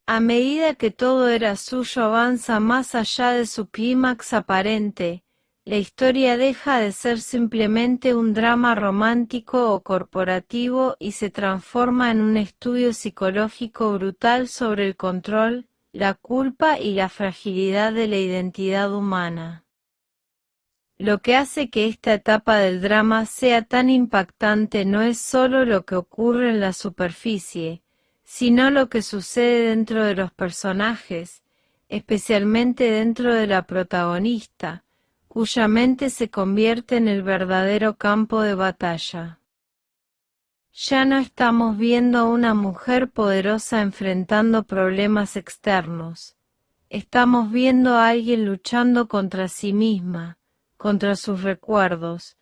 A medida que todo era suyo avanza más allá de su clímax aparente, la historia deja de ser simplemente un drama romántico o corporativo y se transforma en un estudio psicológico brutal sobre el control, la culpa y la fragilidad de la identidad humana. Lo que hace que esta etapa del drama sea tan impactante no es solo lo que ocurre en la superficie, sino lo que sucede dentro de los personajes, especialmente dentro de la protagonista, cuya mente se convierte en el verdadero campo de batalla. Ya no estamos viendo a una mujer poderosa enfrentando problemas externos. Estamos viendo a alguien luchando contra sí misma, contra sus recuerdos.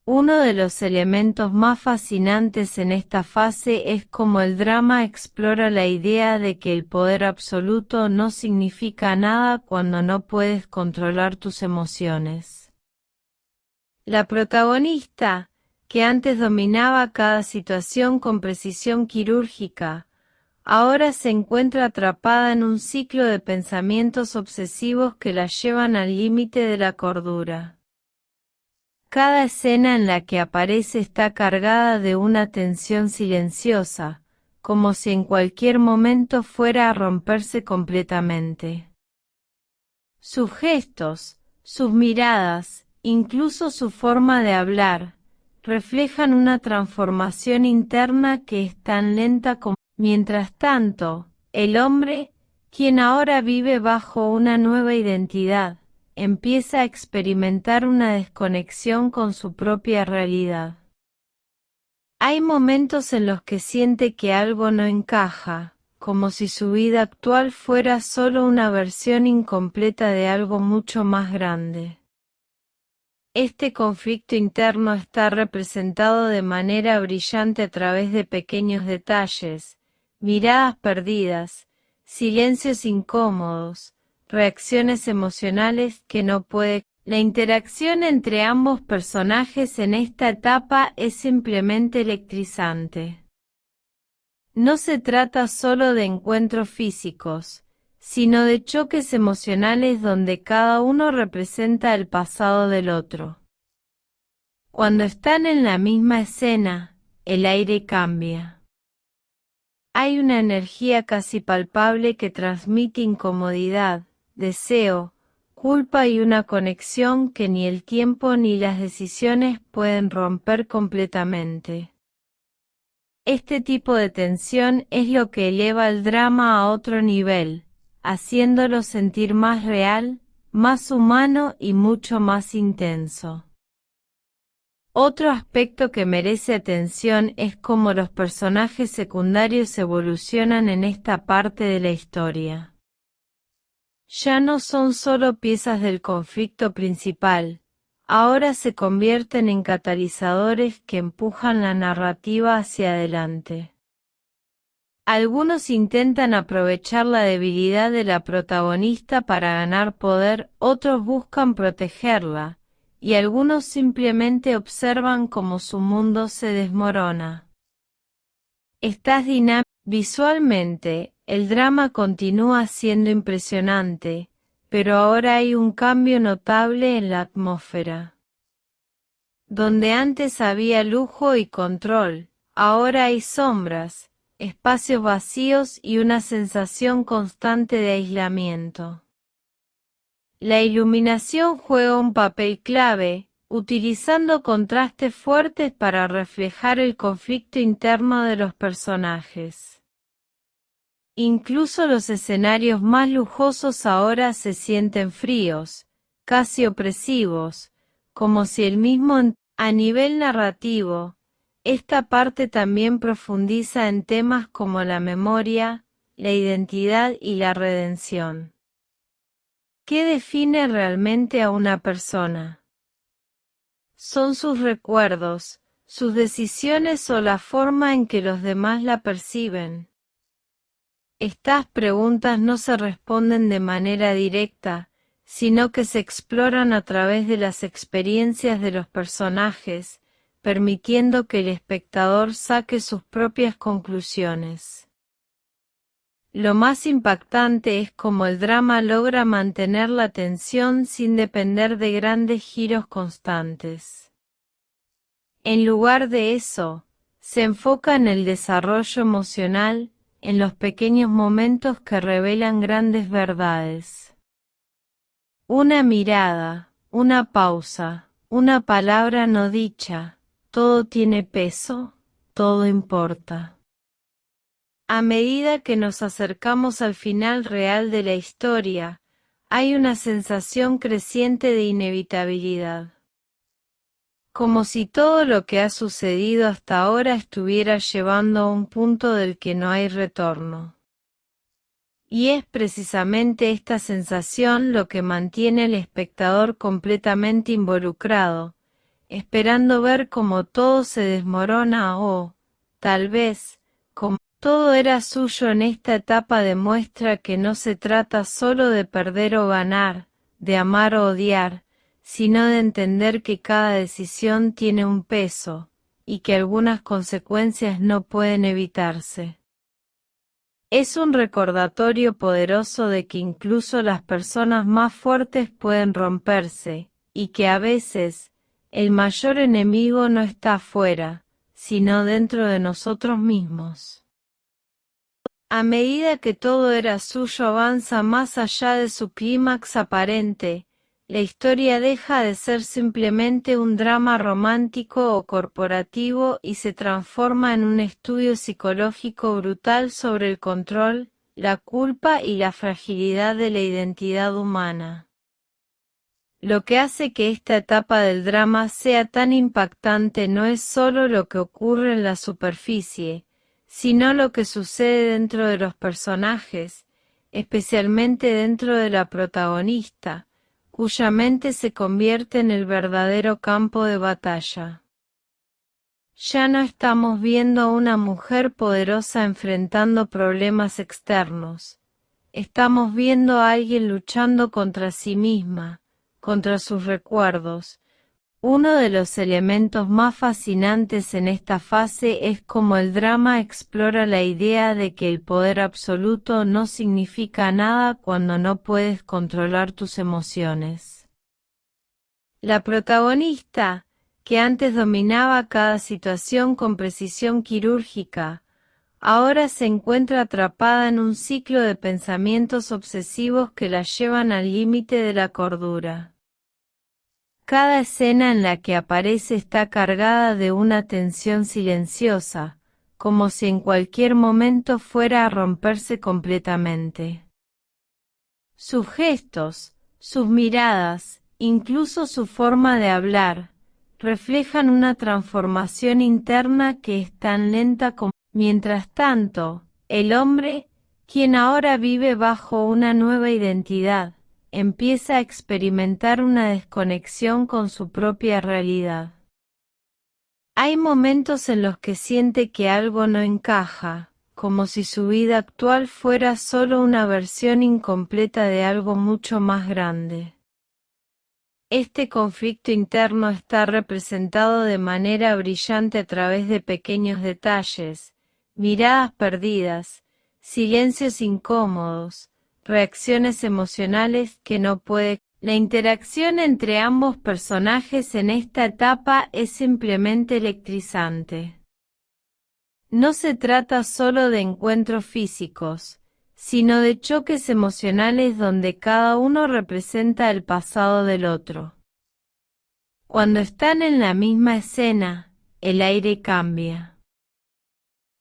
Uno de los elementos más fascinantes en esta fase es cómo el drama explora la idea de que el poder absoluto no significa nada cuando no puedes controlar tus emociones. La protagonista, que antes dominaba cada situación con precisión quirúrgica, ahora se encuentra atrapada en un ciclo de pensamientos obsesivos que la llevan al límite de la cordura. Cada escena en la que aparece está cargada de una tensión silenciosa, como si en cualquier momento fuera a romperse completamente. Sus gestos, sus miradas, incluso su forma de hablar, reflejan una transformación interna que es tan lenta como... Mientras tanto, el hombre, quien ahora vive bajo una nueva identidad, empieza a experimentar una desconexión con su propia realidad. Hay momentos en los que siente que algo no encaja, como si su vida actual fuera solo una versión incompleta de algo mucho más grande. Este conflicto interno está representado de manera brillante a través de pequeños detalles, miradas perdidas, silencios incómodos, reacciones emocionales que no puede. La interacción entre ambos personajes en esta etapa es simplemente electrizante. No se trata solo de encuentros físicos, sino de choques emocionales donde cada uno representa el pasado del otro. Cuando están en la misma escena, el aire cambia. Hay una energía casi palpable que transmite incomodidad, deseo, culpa y una conexión que ni el tiempo ni las decisiones pueden romper completamente. Este tipo de tensión es lo que eleva el drama a otro nivel, haciéndolo sentir más real, más humano y mucho más intenso. Otro aspecto que merece atención es cómo los personajes secundarios evolucionan en esta parte de la historia. Ya no son solo piezas del conflicto principal, ahora se convierten en catalizadores que empujan la narrativa hacia adelante. Algunos intentan aprovechar la debilidad de la protagonista para ganar poder, otros buscan protegerla, y algunos simplemente observan cómo su mundo se desmorona. Estas dinámicas. Visualmente, el drama continúa siendo impresionante, pero ahora hay un cambio notable en la atmósfera. Donde antes había lujo y control, ahora hay sombras, espacios vacíos y una sensación constante de aislamiento. La iluminación juega un papel clave, utilizando contrastes fuertes para reflejar el conflicto interno de los personajes. Incluso los escenarios más lujosos ahora se sienten fríos, casi opresivos, como si el mismo. A nivel narrativo, esta parte también profundiza en temas como la memoria, la identidad y la redención. ¿Qué define realmente a una persona? ¿Son sus recuerdos, sus decisiones o la forma en que los demás la perciben? Estas preguntas no se responden de manera directa, sino que se exploran a través de las experiencias de los personajes, permitiendo que el espectador saque sus propias conclusiones. Lo más impactante es cómo el drama logra mantener la tensión sin depender de grandes giros constantes. En lugar de eso, se enfoca en el desarrollo emocional, en los pequeños momentos que revelan grandes verdades. Una mirada, una pausa, una palabra no dicha, todo tiene peso, todo importa. A medida que nos acercamos al final real de la historia, hay una sensación creciente de inevitabilidad. Como si todo lo que ha sucedido hasta ahora estuviera llevando a un punto del que no hay retorno. Y es precisamente esta sensación lo que mantiene al espectador completamente involucrado, esperando ver cómo todo se desmorona o, tal vez, como todo era suyo en esta etapa demuestra que no se trata solo de perder o ganar, de amar o odiar, sino de entender que cada decisión tiene un peso, y que algunas consecuencias no pueden evitarse. Es un recordatorio poderoso de que incluso las personas más fuertes pueden romperse, y que a veces, el mayor enemigo no está afuera, sino dentro de nosotros mismos. A medida que todo era suyo avanza más allá de su clímax aparente, la historia deja de ser simplemente un drama romántico o corporativo y se transforma en un estudio psicológico brutal sobre el control, la culpa y la fragilidad de la identidad humana. Lo que hace que esta etapa del drama sea tan impactante no es solo lo que ocurre en la superficie, sino lo que sucede dentro de los personajes, especialmente dentro de la protagonista, cuya mente se convierte en el verdadero campo de batalla. Ya no estamos viendo a una mujer poderosa enfrentando problemas externos. Estamos viendo a alguien luchando contra sí misma, contra sus recuerdos. Uno de los elementos más fascinantes en esta fase es cómo el drama explora la idea de que el poder absoluto no significa nada cuando no puedes controlar tus emociones. La protagonista, que antes dominaba cada situación con precisión quirúrgica, ahora se encuentra atrapada en un ciclo de pensamientos obsesivos que la llevan al límite de la cordura. Cada escena en la que aparece está cargada de una tensión silenciosa, como si en cualquier momento fuera a romperse completamente. Sus gestos, sus miradas, incluso su forma de hablar, reflejan una transformación interna que es tan lenta como... Mientras tanto, el hombre, quien ahora vive bajo una nueva identidad, empieza a experimentar una desconexión con su propia realidad. Hay momentos en los que siente que algo no encaja, como si su vida actual fuera solo una versión incompleta de algo mucho más grande. Este conflicto interno está representado de manera brillante a través de pequeños detalles, miradas perdidas, silencios incómodos, reacciones emocionales que no puede. La interacción entre ambos personajes en esta etapa es simplemente electrizante. No se trata solo de encuentros físicos, sino de choques emocionales donde cada uno representa el pasado del otro. Cuando están en la misma escena, el aire cambia.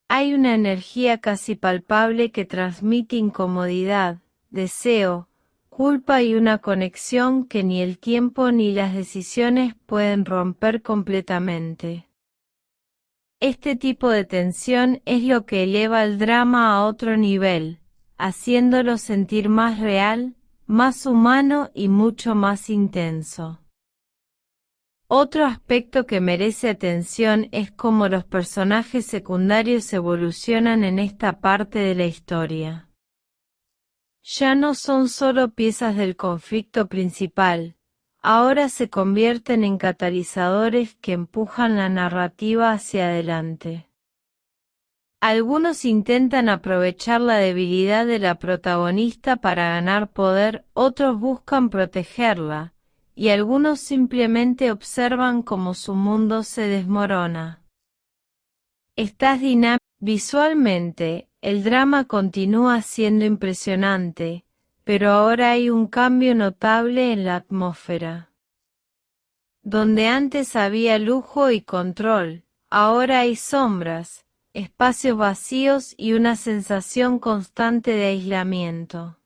Hay una energía casi palpable que transmite incomodidad, deseo, culpa y una conexión que ni el tiempo ni las decisiones pueden romper completamente. Este tipo de tensión es lo que eleva el drama a otro nivel, haciéndolo sentir más real, más humano y mucho más intenso. Otro aspecto que merece atención es cómo los personajes secundarios evolucionan en esta parte de la historia. Ya no son solo piezas del conflicto principal, ahora se convierten en catalizadores que empujan la narrativa hacia adelante. Algunos intentan aprovechar la debilidad de la protagonista para ganar poder, otros buscan protegerla, y algunos simplemente observan cómo su mundo se desmorona. Estás dinámico. Visualmente, el drama continúa siendo impresionante, pero ahora hay un cambio notable en la atmósfera. Donde antes había lujo y control, ahora hay sombras, espacios vacíos y una sensación constante de aislamiento.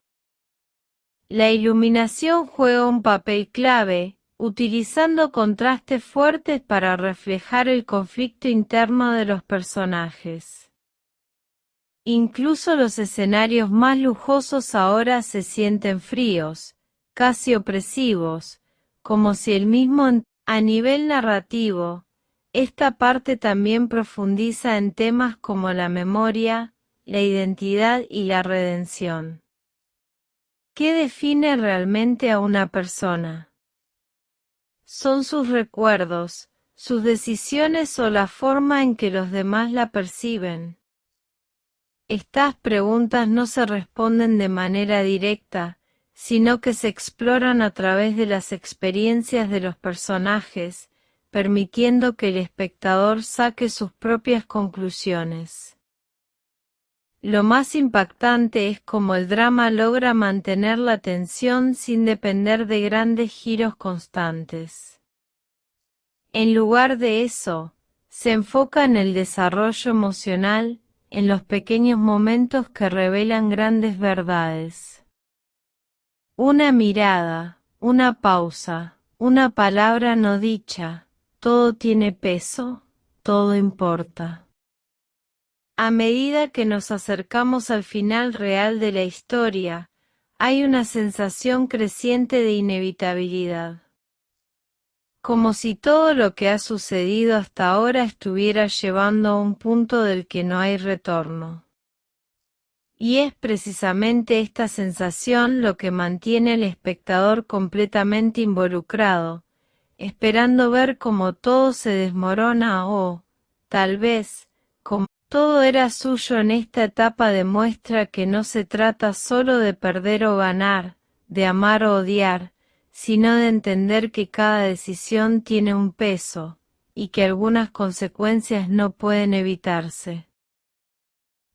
La iluminación juega un papel clave, utilizando contrastes fuertes para reflejar el conflicto interno de los personajes. Incluso los escenarios más lujosos ahora se sienten fríos, casi opresivos, como si el mismo. A nivel narrativo, esta parte también profundiza en temas como la memoria, la identidad y la redención. ¿Qué define realmente a una persona? ¿Son sus recuerdos, sus decisiones o la forma en que los demás la perciben? Estas preguntas no se responden de manera directa, sino que se exploran a través de las experiencias de los personajes, permitiendo que el espectador saque sus propias conclusiones. Lo más impactante es cómo el drama logra mantener la tensión sin depender de grandes giros constantes. En lugar de eso, se enfoca en el desarrollo emocional, en los pequeños momentos que revelan grandes verdades. Una mirada, una pausa, una palabra no dicha, todo tiene peso, todo importa. A medida que nos acercamos al final real de la historia, hay una sensación creciente de inevitabilidad. Como si todo lo que ha sucedido hasta ahora estuviera llevando a un punto del que no hay retorno. Y es precisamente esta sensación lo que mantiene al espectador completamente involucrado, esperando ver cómo todo se desmorona o, tal vez, como todo era suyo en esta etapa demuestra que no se trata solo de perder o ganar, de amar o odiar, sino de entender que cada decisión tiene un peso, y que algunas consecuencias no pueden evitarse.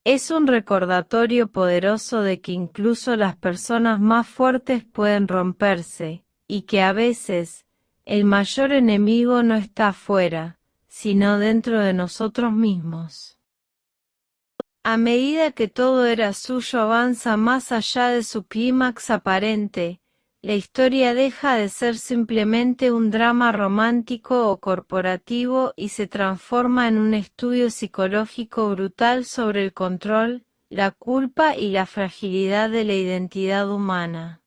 Es un recordatorio poderoso de que incluso las personas más fuertes pueden romperse, y que a veces, el mayor enemigo no está afuera, sino dentro de nosotros mismos. A medida que todo era suyo avanza más allá de su clímax aparente, la historia deja de ser simplemente un drama romántico o corporativo y se transforma en un estudio psicológico brutal sobre el control, la culpa y la fragilidad de la identidad humana.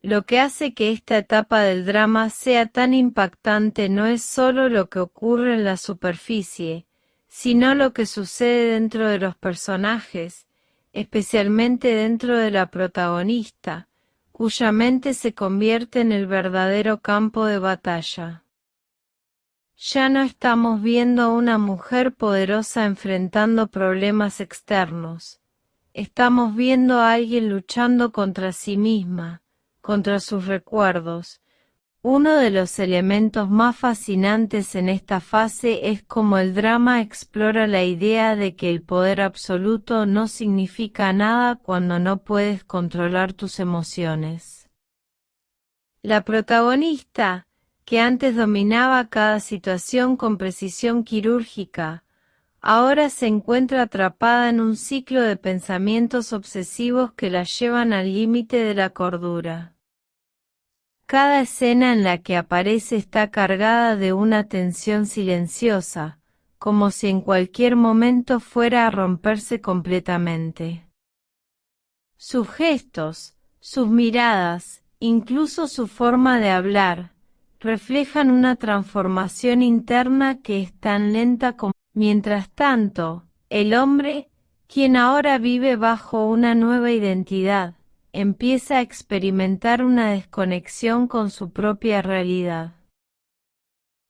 Lo que hace que esta etapa del drama sea tan impactante no es solo lo que ocurre en la superficie, sino lo que sucede dentro de los personajes, especialmente dentro de la protagonista, cuya mente se convierte en el verdadero campo de batalla. Ya no estamos viendo a una mujer poderosa enfrentando problemas externos. Estamos viendo a alguien luchando contra sí misma, contra sus recuerdos. Uno de los elementos más fascinantes en esta fase es cómo el drama explora la idea de que el poder absoluto no significa nada cuando no puedes controlar tus emociones. La protagonista, que antes dominaba cada situación con precisión quirúrgica, ahora se encuentra atrapada en un ciclo de pensamientos obsesivos que la llevan al límite de la cordura. Cada escena en la que aparece está cargada de una tensión silenciosa, como si en cualquier momento fuera a romperse completamente. Sus gestos, sus miradas, incluso su forma de hablar, reflejan una transformación interna que es tan lenta como... Mientras tanto, el hombre, quien ahora vive bajo una nueva identidad, empieza a experimentar una desconexión con su propia realidad.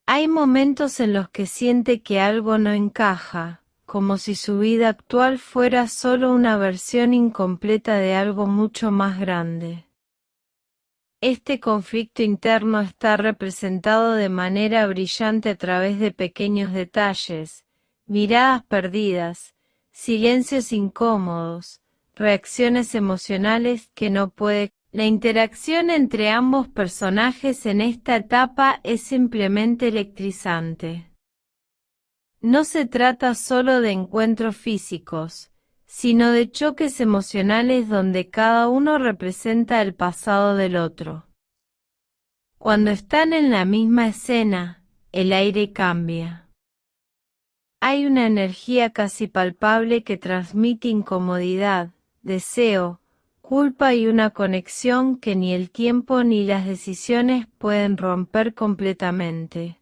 Hay momentos en los que siente que algo no encaja, como si su vida actual fuera solo una versión incompleta de algo mucho más grande. Este conflicto interno está representado de manera brillante a través de pequeños detalles, miradas perdidas, silencios incómodos, reacciones emocionales que no puede. La interacción entre ambos personajes en esta etapa es simplemente electrizante. No se trata solo de encuentros físicos, sino de choques emocionales donde cada uno representa el pasado del otro. Cuando están en la misma escena, el aire cambia. Hay una energía casi palpable que transmite incomodidad, deseo, culpa y una conexión que ni el tiempo ni las decisiones pueden romper completamente.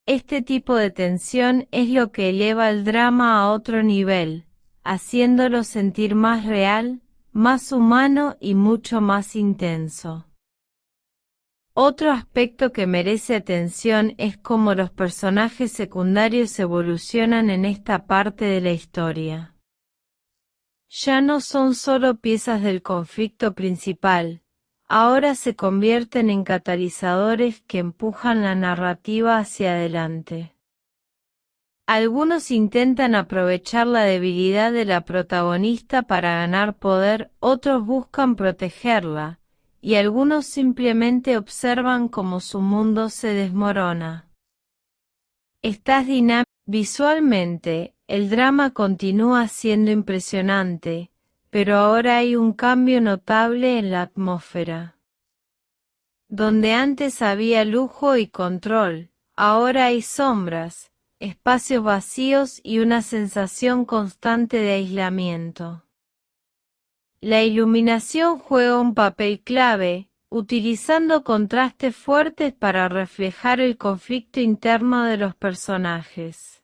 Este tipo de tensión es lo que eleva el drama a otro nivel, haciéndolo sentir más real, más humano y mucho más intenso. Otro aspecto que merece atención es cómo los personajes secundarios evolucionan en esta parte de la historia. Ya no son solo piezas del conflicto principal, ahora se convierten en catalizadores que empujan la narrativa hacia adelante. Algunos intentan aprovechar la debilidad de la protagonista para ganar poder, otros buscan protegerla, y algunos simplemente observan cómo su mundo se desmorona. Estás dinámico. Visualmente, el drama continúa siendo impresionante, pero ahora hay un cambio notable en la atmósfera. Donde antes había lujo y control, ahora hay sombras, espacios vacíos y una sensación constante de aislamiento. La iluminación juega un papel clave, utilizando contrastes fuertes para reflejar el conflicto interno de los personajes.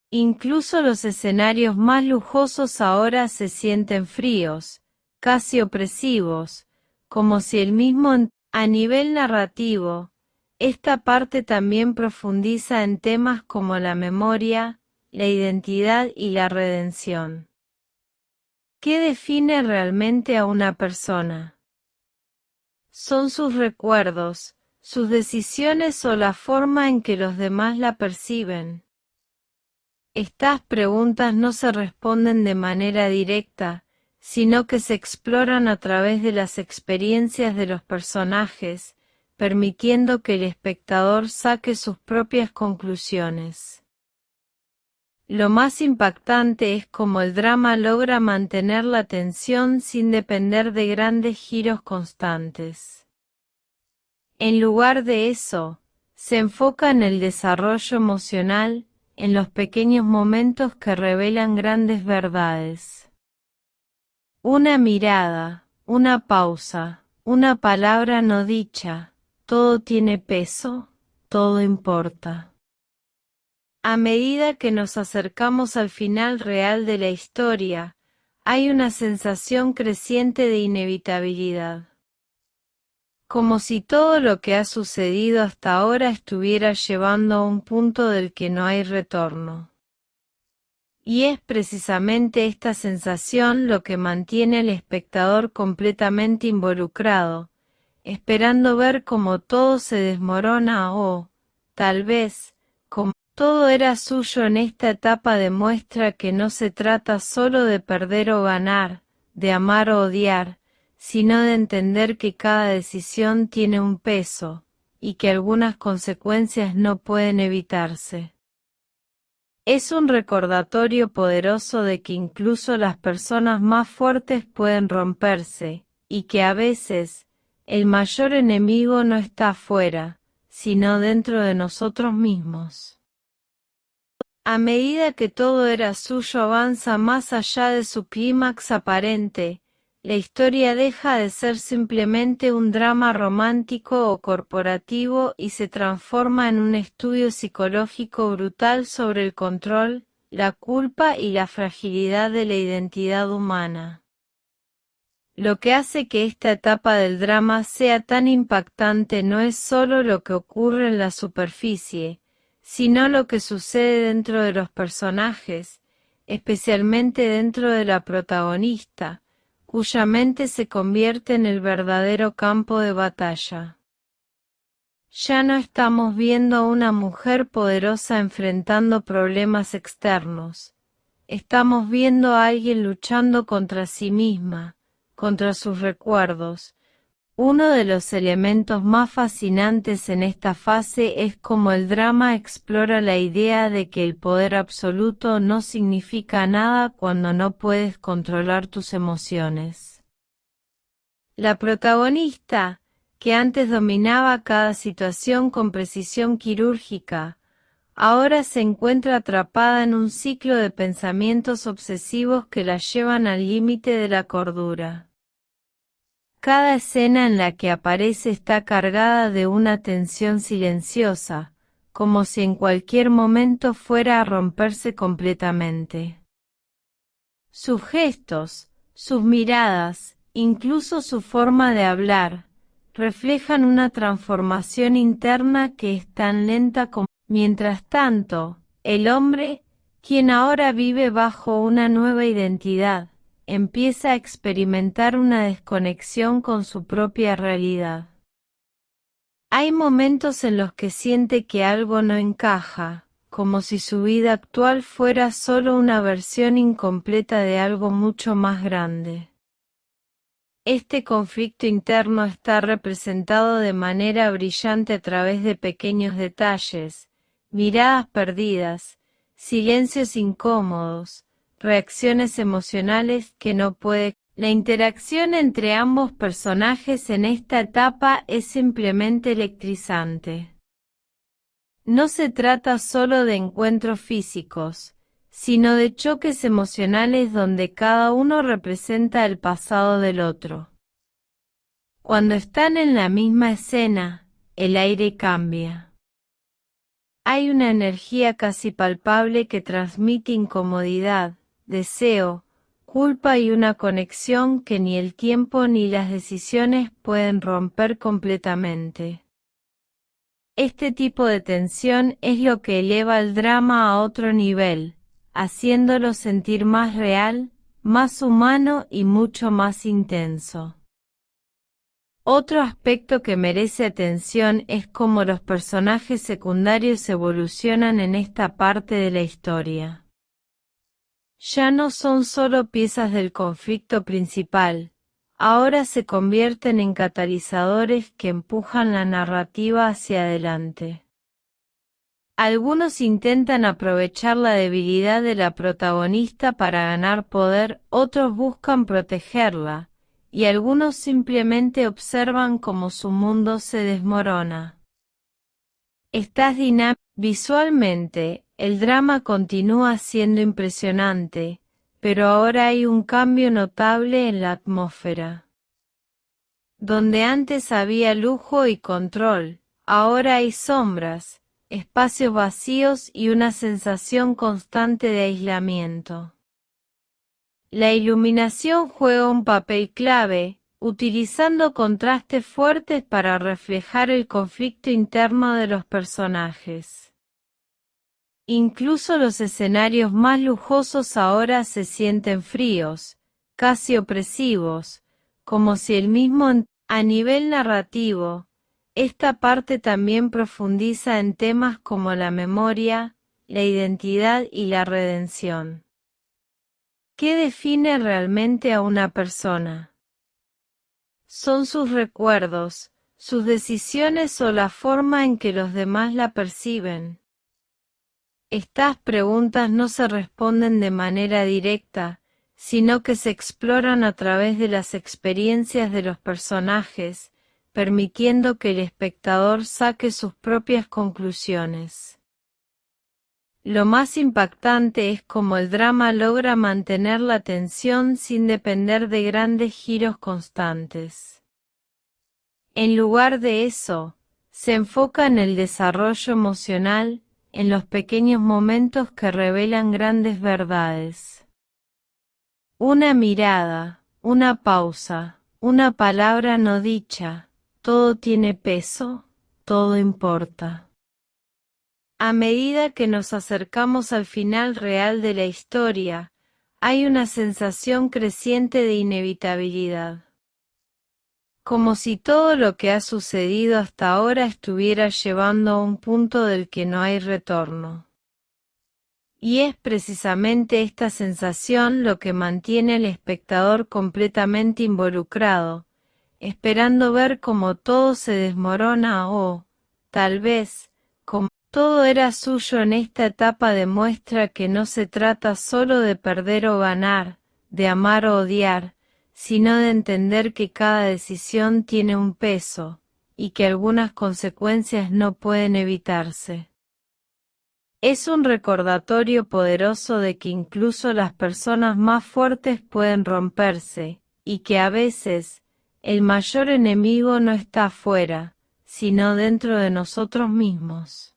Incluso los escenarios más lujosos ahora se sienten fríos, casi opresivos, como si el mismo. A nivel narrativo, esta parte también profundiza en temas como la memoria, la identidad y la redención. ¿Qué define realmente a una persona? ¿Son sus recuerdos, sus decisiones o la forma en que los demás la perciben? Estas preguntas no se responden de manera directa, sino que se exploran a través de las experiencias de los personajes, permitiendo que el espectador saque sus propias conclusiones. Lo más impactante es cómo el drama logra mantener la tensión sin depender de grandes giros constantes. En lugar de eso, se enfoca en el desarrollo emocional, en los pequeños momentos que revelan grandes verdades. Una mirada, una pausa, una palabra no dicha, todo tiene peso, todo importa. A medida que nos acercamos al final real de la historia, hay una sensación creciente de inevitabilidad. Como si todo lo que ha sucedido hasta ahora estuviera llevando a un punto del que no hay retorno. Y es precisamente esta sensación lo que mantiene al espectador completamente involucrado, esperando ver cómo todo se desmorona o, tal vez, como todo era suyo en esta etapa demuestra que no se trata solo de perder o ganar, de amar o odiar, sino de entender que cada decisión tiene un peso, y que algunas consecuencias no pueden evitarse. Es un recordatorio poderoso de que incluso las personas más fuertes pueden romperse, y que a veces, el mayor enemigo no está afuera, sino dentro de nosotros mismos. A medida que todo era suyo avanza más allá de su clímax aparente, la historia deja de ser simplemente un drama romántico o corporativo y se transforma en un estudio psicológico brutal sobre el control, la culpa y la fragilidad de la identidad humana. Lo que hace que esta etapa del drama sea tan impactante no es solo lo que ocurre en la superficie, sino lo que sucede dentro de los personajes, especialmente dentro de la protagonista, cuya mente se convierte en el verdadero campo de batalla. Ya no estamos viendo a una mujer poderosa enfrentando problemas externos. Estamos viendo a alguien luchando contra sí misma, contra sus recuerdos. Uno de los elementos más fascinantes en esta fase es cómo el drama explora la idea de que el poder absoluto no significa nada cuando no puedes controlar tus emociones. La protagonista, que antes dominaba cada situación con precisión quirúrgica, ahora se encuentra atrapada en un ciclo de pensamientos obsesivos que la llevan al límite de la cordura. Cada escena en la que aparece está cargada de una tensión silenciosa, como si en cualquier momento fuera a romperse completamente. Sus gestos, sus miradas, incluso su forma de hablar, reflejan una transformación interna que es tan lenta como... Mientras tanto, el hombre, quien ahora vive bajo una nueva identidad, empieza a experimentar una desconexión con su propia realidad. Hay momentos en los que siente que algo no encaja, como si su vida actual fuera solo una versión incompleta de algo mucho más grande. Este conflicto interno está representado de manera brillante a través de pequeños detalles, miradas perdidas, silencios incómodos, reacciones emocionales que no puede. La interacción entre ambos personajes en esta etapa es simplemente electrizante. No se trata solo de encuentros físicos, sino de choques emocionales donde cada uno representa el pasado del otro. Cuando están en la misma escena, el aire cambia. Hay una energía casi palpable que transmite incomodidad, deseo, culpa y una conexión que ni el tiempo ni las decisiones pueden romper completamente. Este tipo de tensión es lo que eleva el drama a otro nivel, haciéndolo sentir más real, más humano y mucho más intenso. Otro aspecto que merece atención es cómo los personajes secundarios evolucionan en esta parte de la historia. Ya no son solo piezas del conflicto principal, ahora se convierten en catalizadores que empujan la narrativa hacia adelante. Algunos intentan aprovechar la debilidad de la protagonista para ganar poder, otros buscan protegerla, y algunos simplemente observan cómo su mundo se desmorona. Estás dinámico. Visualmente, el drama continúa siendo impresionante, pero ahora hay un cambio notable en la atmósfera. Donde antes había lujo y control, ahora hay sombras, espacios vacíos y una sensación constante de aislamiento. La iluminación juega un papel clave, utilizando contrastes fuertes para reflejar el conflicto interno de los personajes. Incluso los escenarios más lujosos ahora se sienten fríos, casi opresivos, como si el mismo... A nivel narrativo, esta parte también profundiza en temas como la memoria, la identidad y la redención. ¿Qué define realmente a una persona? ¿Son sus recuerdos, sus decisiones o la forma en que los demás la perciben? Estas preguntas no se responden de manera directa, sino que se exploran a través de las experiencias de los personajes, permitiendo que el espectador saque sus propias conclusiones. Lo más impactante es cómo el drama logra mantener la tensión sin depender de grandes giros constantes. En lugar de eso, se enfoca en el desarrollo emocional, en los pequeños momentos que revelan grandes verdades. Una mirada, una pausa, una palabra no dicha, todo tiene peso, todo importa. A medida que nos acercamos al final real de la historia, hay una sensación creciente de inevitabilidad. Como si todo lo que ha sucedido hasta ahora estuviera llevando a un punto del que no hay retorno. Y es precisamente esta sensación lo que mantiene al espectador completamente involucrado, esperando ver cómo todo se desmorona o, tal vez, como todo era suyo en esta etapa demuestra que no se trata solo de perder o ganar, de amar o odiar, sino de entender que cada decisión tiene un peso, y que algunas consecuencias no pueden evitarse. Es un recordatorio poderoso de que incluso las personas más fuertes pueden romperse, y que a veces, el mayor enemigo no está afuera, sino dentro de nosotros mismos.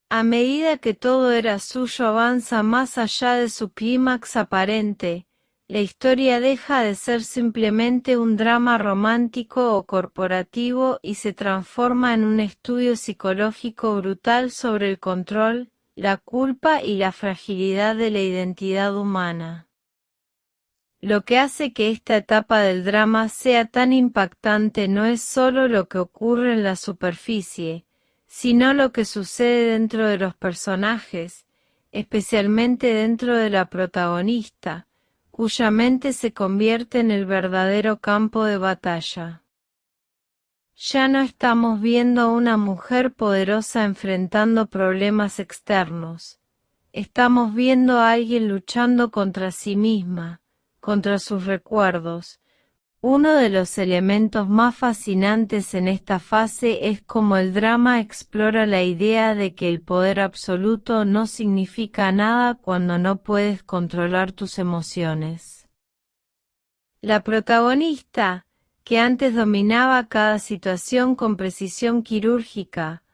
A medida que todo era suyo avanza más allá de su clímax aparente, la historia deja de ser simplemente un drama romántico o corporativo y se transforma en un estudio psicológico brutal sobre el control, la culpa y la fragilidad de la identidad humana. Lo que hace que esta etapa del drama sea tan impactante no es solo lo que ocurre en la superficie, sino lo que sucede dentro de los personajes, especialmente dentro de la protagonista, cuya mente se convierte en el verdadero campo de batalla. Ya no estamos viendo a una mujer poderosa enfrentando problemas externos. Estamos viendo a alguien luchando contra sí misma, contra sus recuerdos. Uno de los elementos más fascinantes en esta fase es cómo el drama explora la idea de que el poder absoluto no significa nada cuando no puedes controlar tus emociones. La protagonista, que antes dominaba cada situación con precisión quirúrgica,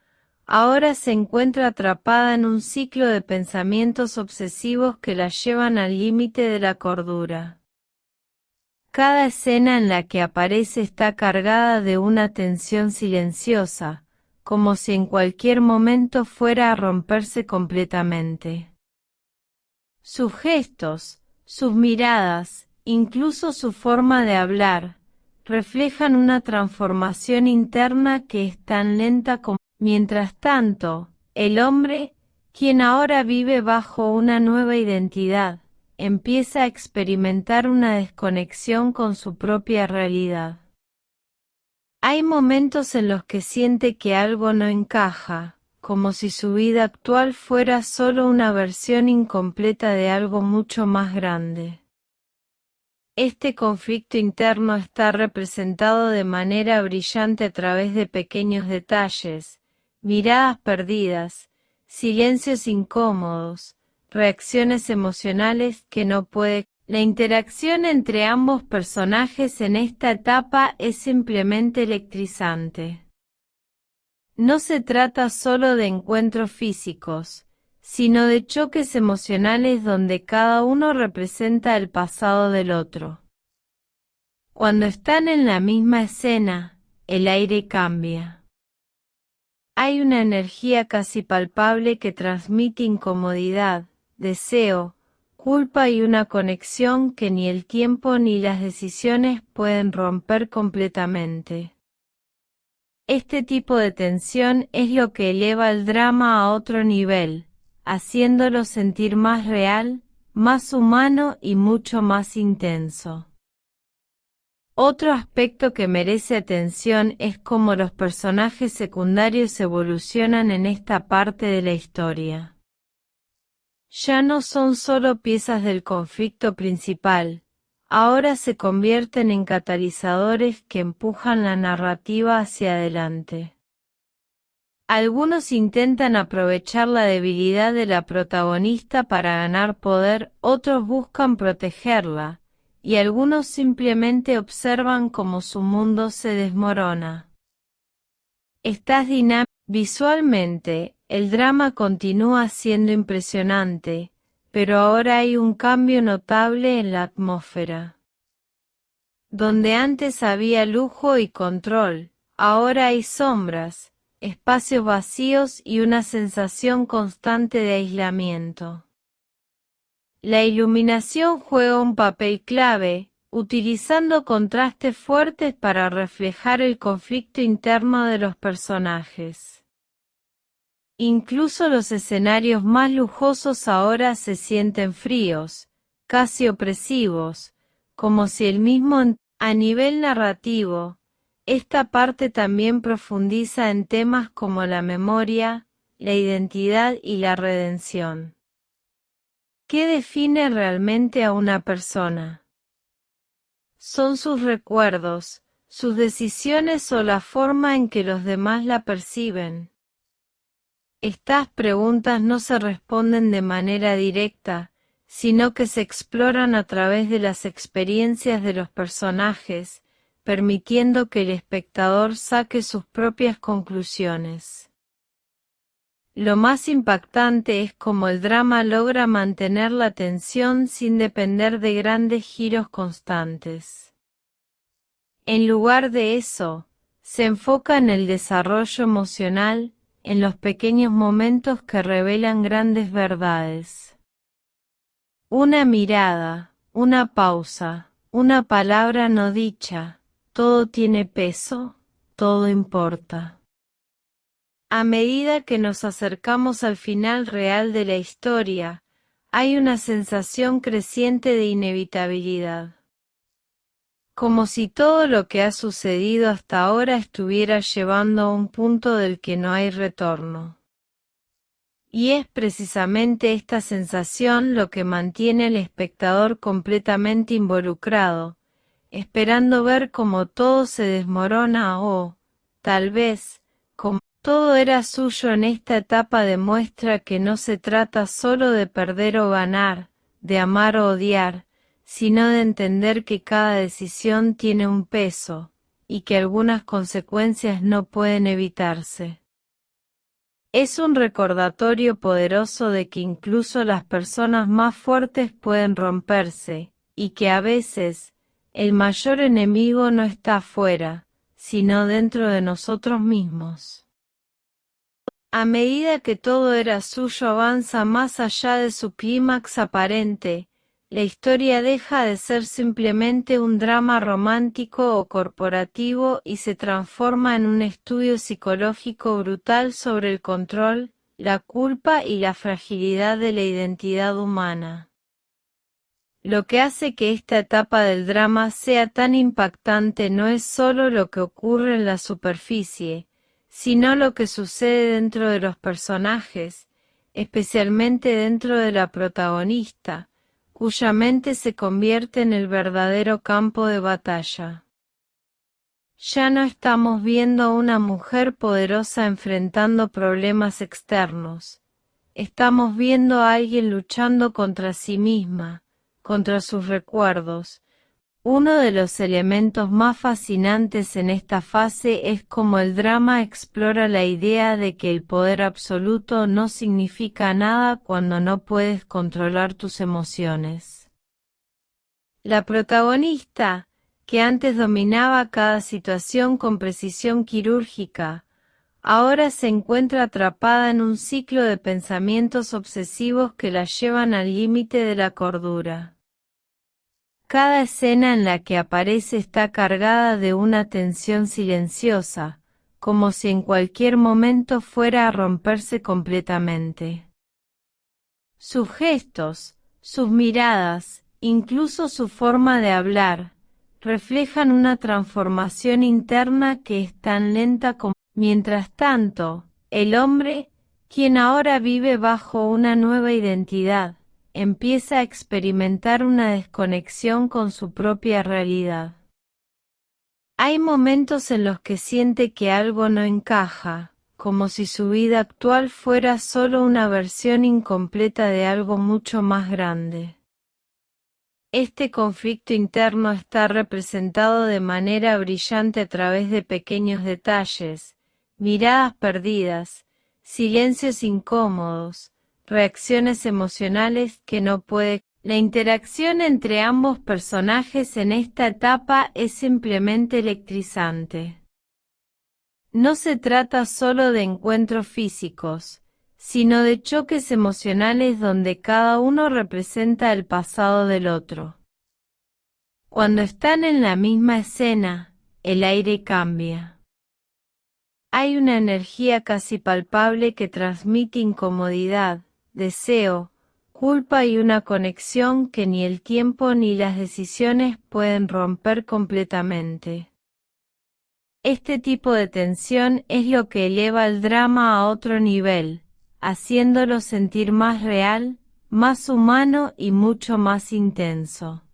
ahora se encuentra atrapada en un ciclo de pensamientos obsesivos que la llevan al límite de la cordura. Cada escena en la que aparece está cargada de una tensión silenciosa, como si en cualquier momento fuera a romperse completamente. Sus gestos, sus miradas, incluso su forma de hablar, reflejan una transformación interna que es tan lenta como... Mientras tanto, el hombre, quien ahora vive bajo una nueva identidad, empieza a experimentar una desconexión con su propia realidad. Hay momentos en los que siente que algo no encaja, como si su vida actual fuera solo una versión incompleta de algo mucho más grande. Este conflicto interno está representado de manera brillante a través de pequeños detalles, miradas perdidas, silencios incómodos, reacciones emocionales que no puede. La interacción entre ambos personajes en esta etapa es simplemente electrizante. No se trata solo de encuentros físicos, sino de choques emocionales donde cada uno representa el pasado del otro. Cuando están en la misma escena, el aire cambia. Hay una energía casi palpable que transmite incomodidad, deseo, culpa y una conexión que ni el tiempo ni las decisiones pueden romper completamente. Este tipo de tensión es lo que eleva el drama a otro nivel, haciéndolo sentir más real, más humano y mucho más intenso. Otro aspecto que merece atención es cómo los personajes secundarios evolucionan en esta parte de la historia. Ya no son solo piezas del conflicto principal, ahora se convierten en catalizadores que empujan la narrativa hacia adelante. Algunos intentan aprovechar la debilidad de la protagonista para ganar poder, otros buscan protegerla, y algunos simplemente observan cómo su mundo se desmorona. Visualmente, el drama continúa siendo impresionante, pero ahora hay un cambio notable en la atmósfera. Donde antes había lujo y control, ahora hay sombras, espacios vacíos y una sensación constante de aislamiento. La iluminación juega un papel clave, utilizando contrastes fuertes para reflejar el conflicto interno de los personajes. Incluso los escenarios más lujosos ahora se sienten fríos, casi opresivos, como si el mismo. A nivel narrativo, esta parte también profundiza en temas como la memoria, la identidad y la redención. ¿Qué define realmente a una persona? Son sus recuerdos, sus decisiones o la forma en que los demás la perciben. Estas preguntas no se responden de manera directa, sino que se exploran a través de las experiencias de los personajes, permitiendo que el espectador saque sus propias conclusiones. Lo más impactante es cómo el drama logra mantener la tensión sin depender de grandes giros constantes. En lugar de eso, se enfoca en el desarrollo emocional, en los pequeños momentos que revelan grandes verdades. Una mirada, una pausa, una palabra no dicha, todo tiene peso, todo importa. A medida que nos acercamos al final real de la historia, hay una sensación creciente de inevitabilidad. Como si todo lo que ha sucedido hasta ahora estuviera llevando a un punto del que no hay retorno. Y es precisamente esta sensación lo que mantiene al espectador completamente involucrado, esperando ver cómo todo se desmorona o, tal vez, como todo era suyo en esta etapa demuestra que no se trata solo de perder o ganar, de amar o odiar, sino de entender que cada decisión tiene un peso, y que algunas consecuencias no pueden evitarse. Es un recordatorio poderoso de que incluso las personas más fuertes pueden romperse, y que a veces, el mayor enemigo no está afuera, sino dentro de nosotros mismos. A medida que todo era suyo avanza más allá de su clímax aparente, la historia deja de ser simplemente un drama romántico o corporativo y se transforma en un estudio psicológico brutal sobre el control, la culpa y la fragilidad de la identidad humana. Lo que hace que esta etapa del drama sea tan impactante no es solo lo que ocurre en la superficie, sino lo que sucede dentro de los personajes, especialmente dentro de la protagonista, cuya mente se convierte en el verdadero campo de batalla. Ya no estamos viendo a una mujer poderosa enfrentando problemas externos. Estamos viendo a alguien luchando contra sí misma, contra sus recuerdos. Uno de los elementos más fascinantes en esta fase es cómo el drama explora la idea de que el poder absoluto no significa nada cuando no puedes controlar tus emociones. La protagonista, que antes dominaba cada situación con precisión quirúrgica, ahora se encuentra atrapada en un ciclo de pensamientos obsesivos que la llevan al límite de la cordura. Cada escena en la que aparece está cargada de una tensión silenciosa, como si en cualquier momento fuera a romperse completamente. Sus gestos, sus miradas, incluso su forma de hablar, reflejan una transformación interna que es tan lenta como... Mientras tanto, el hombre, quien ahora vive bajo una nueva identidad, empieza a experimentar una desconexión con su propia realidad. Hay momentos en los que siente que algo no encaja, como si su vida actual fuera solo una versión incompleta de algo mucho más grande. Este conflicto interno está representado de manera brillante a través de pequeños detalles, miradas perdidas, silencios incómodos, reacciones emocionales que no puede. La interacción entre ambos personajes en esta etapa es simplemente electrizante. No se trata solo de encuentros físicos, sino de choques emocionales donde cada uno representa el pasado del otro. Cuando están en la misma escena, el aire cambia. Hay una energía casi palpable que transmite incomodidad, deseo, culpa y una conexión que ni el tiempo ni las decisiones pueden romper completamente. Este tipo de tensión es lo que eleva el drama a otro nivel, haciéndolo sentir más real, más humano y mucho más intenso.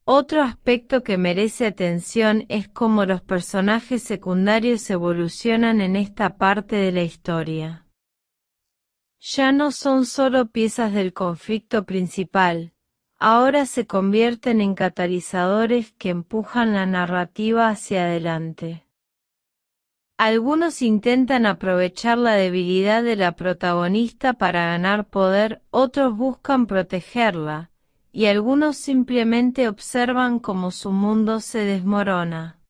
Otro aspecto que merece atención es cómo los personajes secundarios evolucionan en esta parte de la historia. Ya no son solo piezas del conflicto principal, ahora se convierten en catalizadores que empujan la narrativa hacia adelante. Algunos intentan aprovechar la debilidad de la protagonista para ganar poder, otros buscan protegerla, y algunos simplemente observan cómo su mundo se desmorona.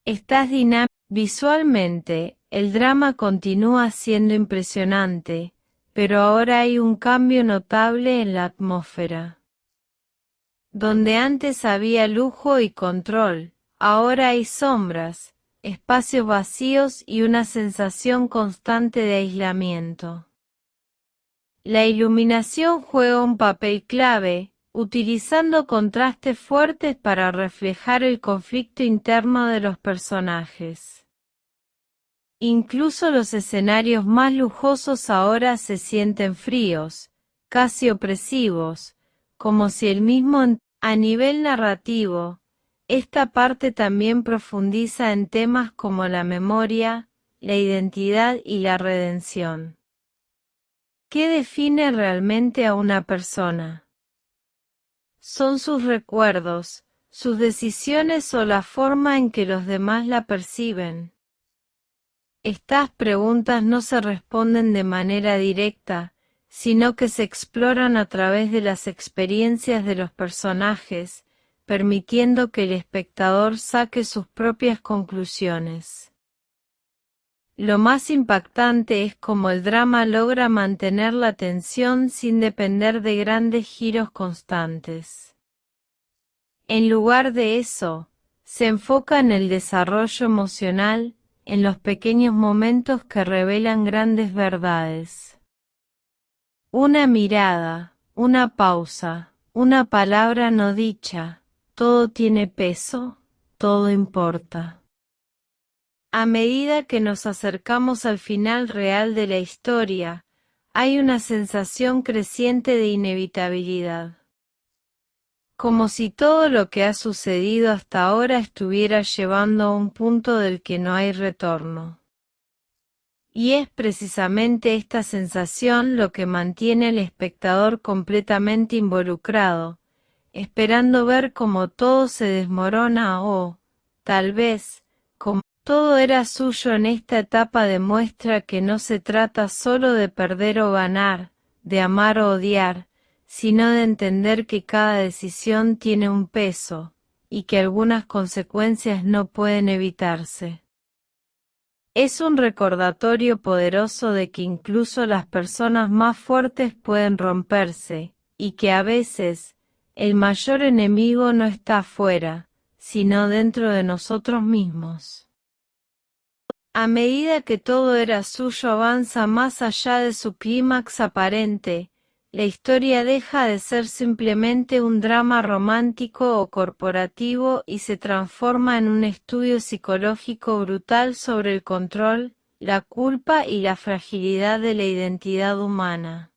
Estas dinámicas. Visualmente, el drama continúa siendo impresionante, pero ahora hay un cambio notable en la atmósfera. Donde antes había lujo y control, ahora hay sombras, espacios vacíos y una sensación constante de aislamiento. La iluminación juega un papel clave, utilizando contrastes fuertes para reflejar el conflicto interno de los personajes. Incluso los escenarios más lujosos ahora se sienten fríos, casi opresivos, como si el mismo. A nivel narrativo, esta parte también profundiza en temas como la memoria, la identidad y la redención. ¿Qué define realmente a una persona? ¿Son sus recuerdos, sus decisiones o la forma en que los demás la perciben? Estas preguntas no se responden de manera directa, sino que se exploran a través de las experiencias de los personajes, permitiendo que el espectador saque sus propias conclusiones. Lo más impactante es cómo el drama logra mantener la tensión sin depender de grandes giros constantes. En lugar de eso, se enfoca en el desarrollo emocional, en los pequeños momentos que revelan grandes verdades. Una mirada, una pausa, una palabra no dicha, todo tiene peso, todo importa. A medida que nos acercamos al final real de la historia, hay una sensación creciente de inevitabilidad. Como si todo lo que ha sucedido hasta ahora estuviera llevando a un punto del que no hay retorno. Y es precisamente esta sensación lo que mantiene al espectador completamente involucrado, esperando ver cómo todo se desmorona o, tal vez, como todo era suyo en esta etapa demuestra que no se trata solo de perder o ganar, de amar o odiar, sino de entender que cada decisión tiene un peso, y que algunas consecuencias no pueden evitarse. Es un recordatorio poderoso de que incluso las personas más fuertes pueden romperse, y que a veces, el mayor enemigo no está afuera, sino dentro de nosotros mismos. A medida que todo era suyo avanza más allá de su clímax aparente, la historia deja de ser simplemente un drama romántico o corporativo y se transforma en un estudio psicológico brutal sobre el control, la culpa y la fragilidad de la identidad humana.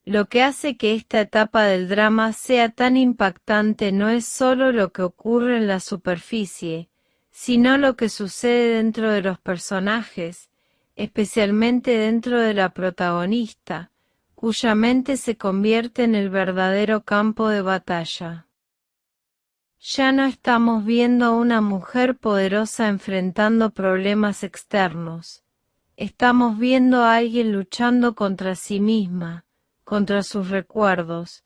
Lo que hace que esta etapa del drama sea tan impactante no es solo lo que ocurre en la superficie, sino lo que sucede dentro de los personajes, especialmente dentro de la protagonista, cuya mente se convierte en el verdadero campo de batalla. Ya no estamos viendo a una mujer poderosa enfrentando problemas externos. Estamos viendo a alguien luchando contra sí misma, contra sus recuerdos,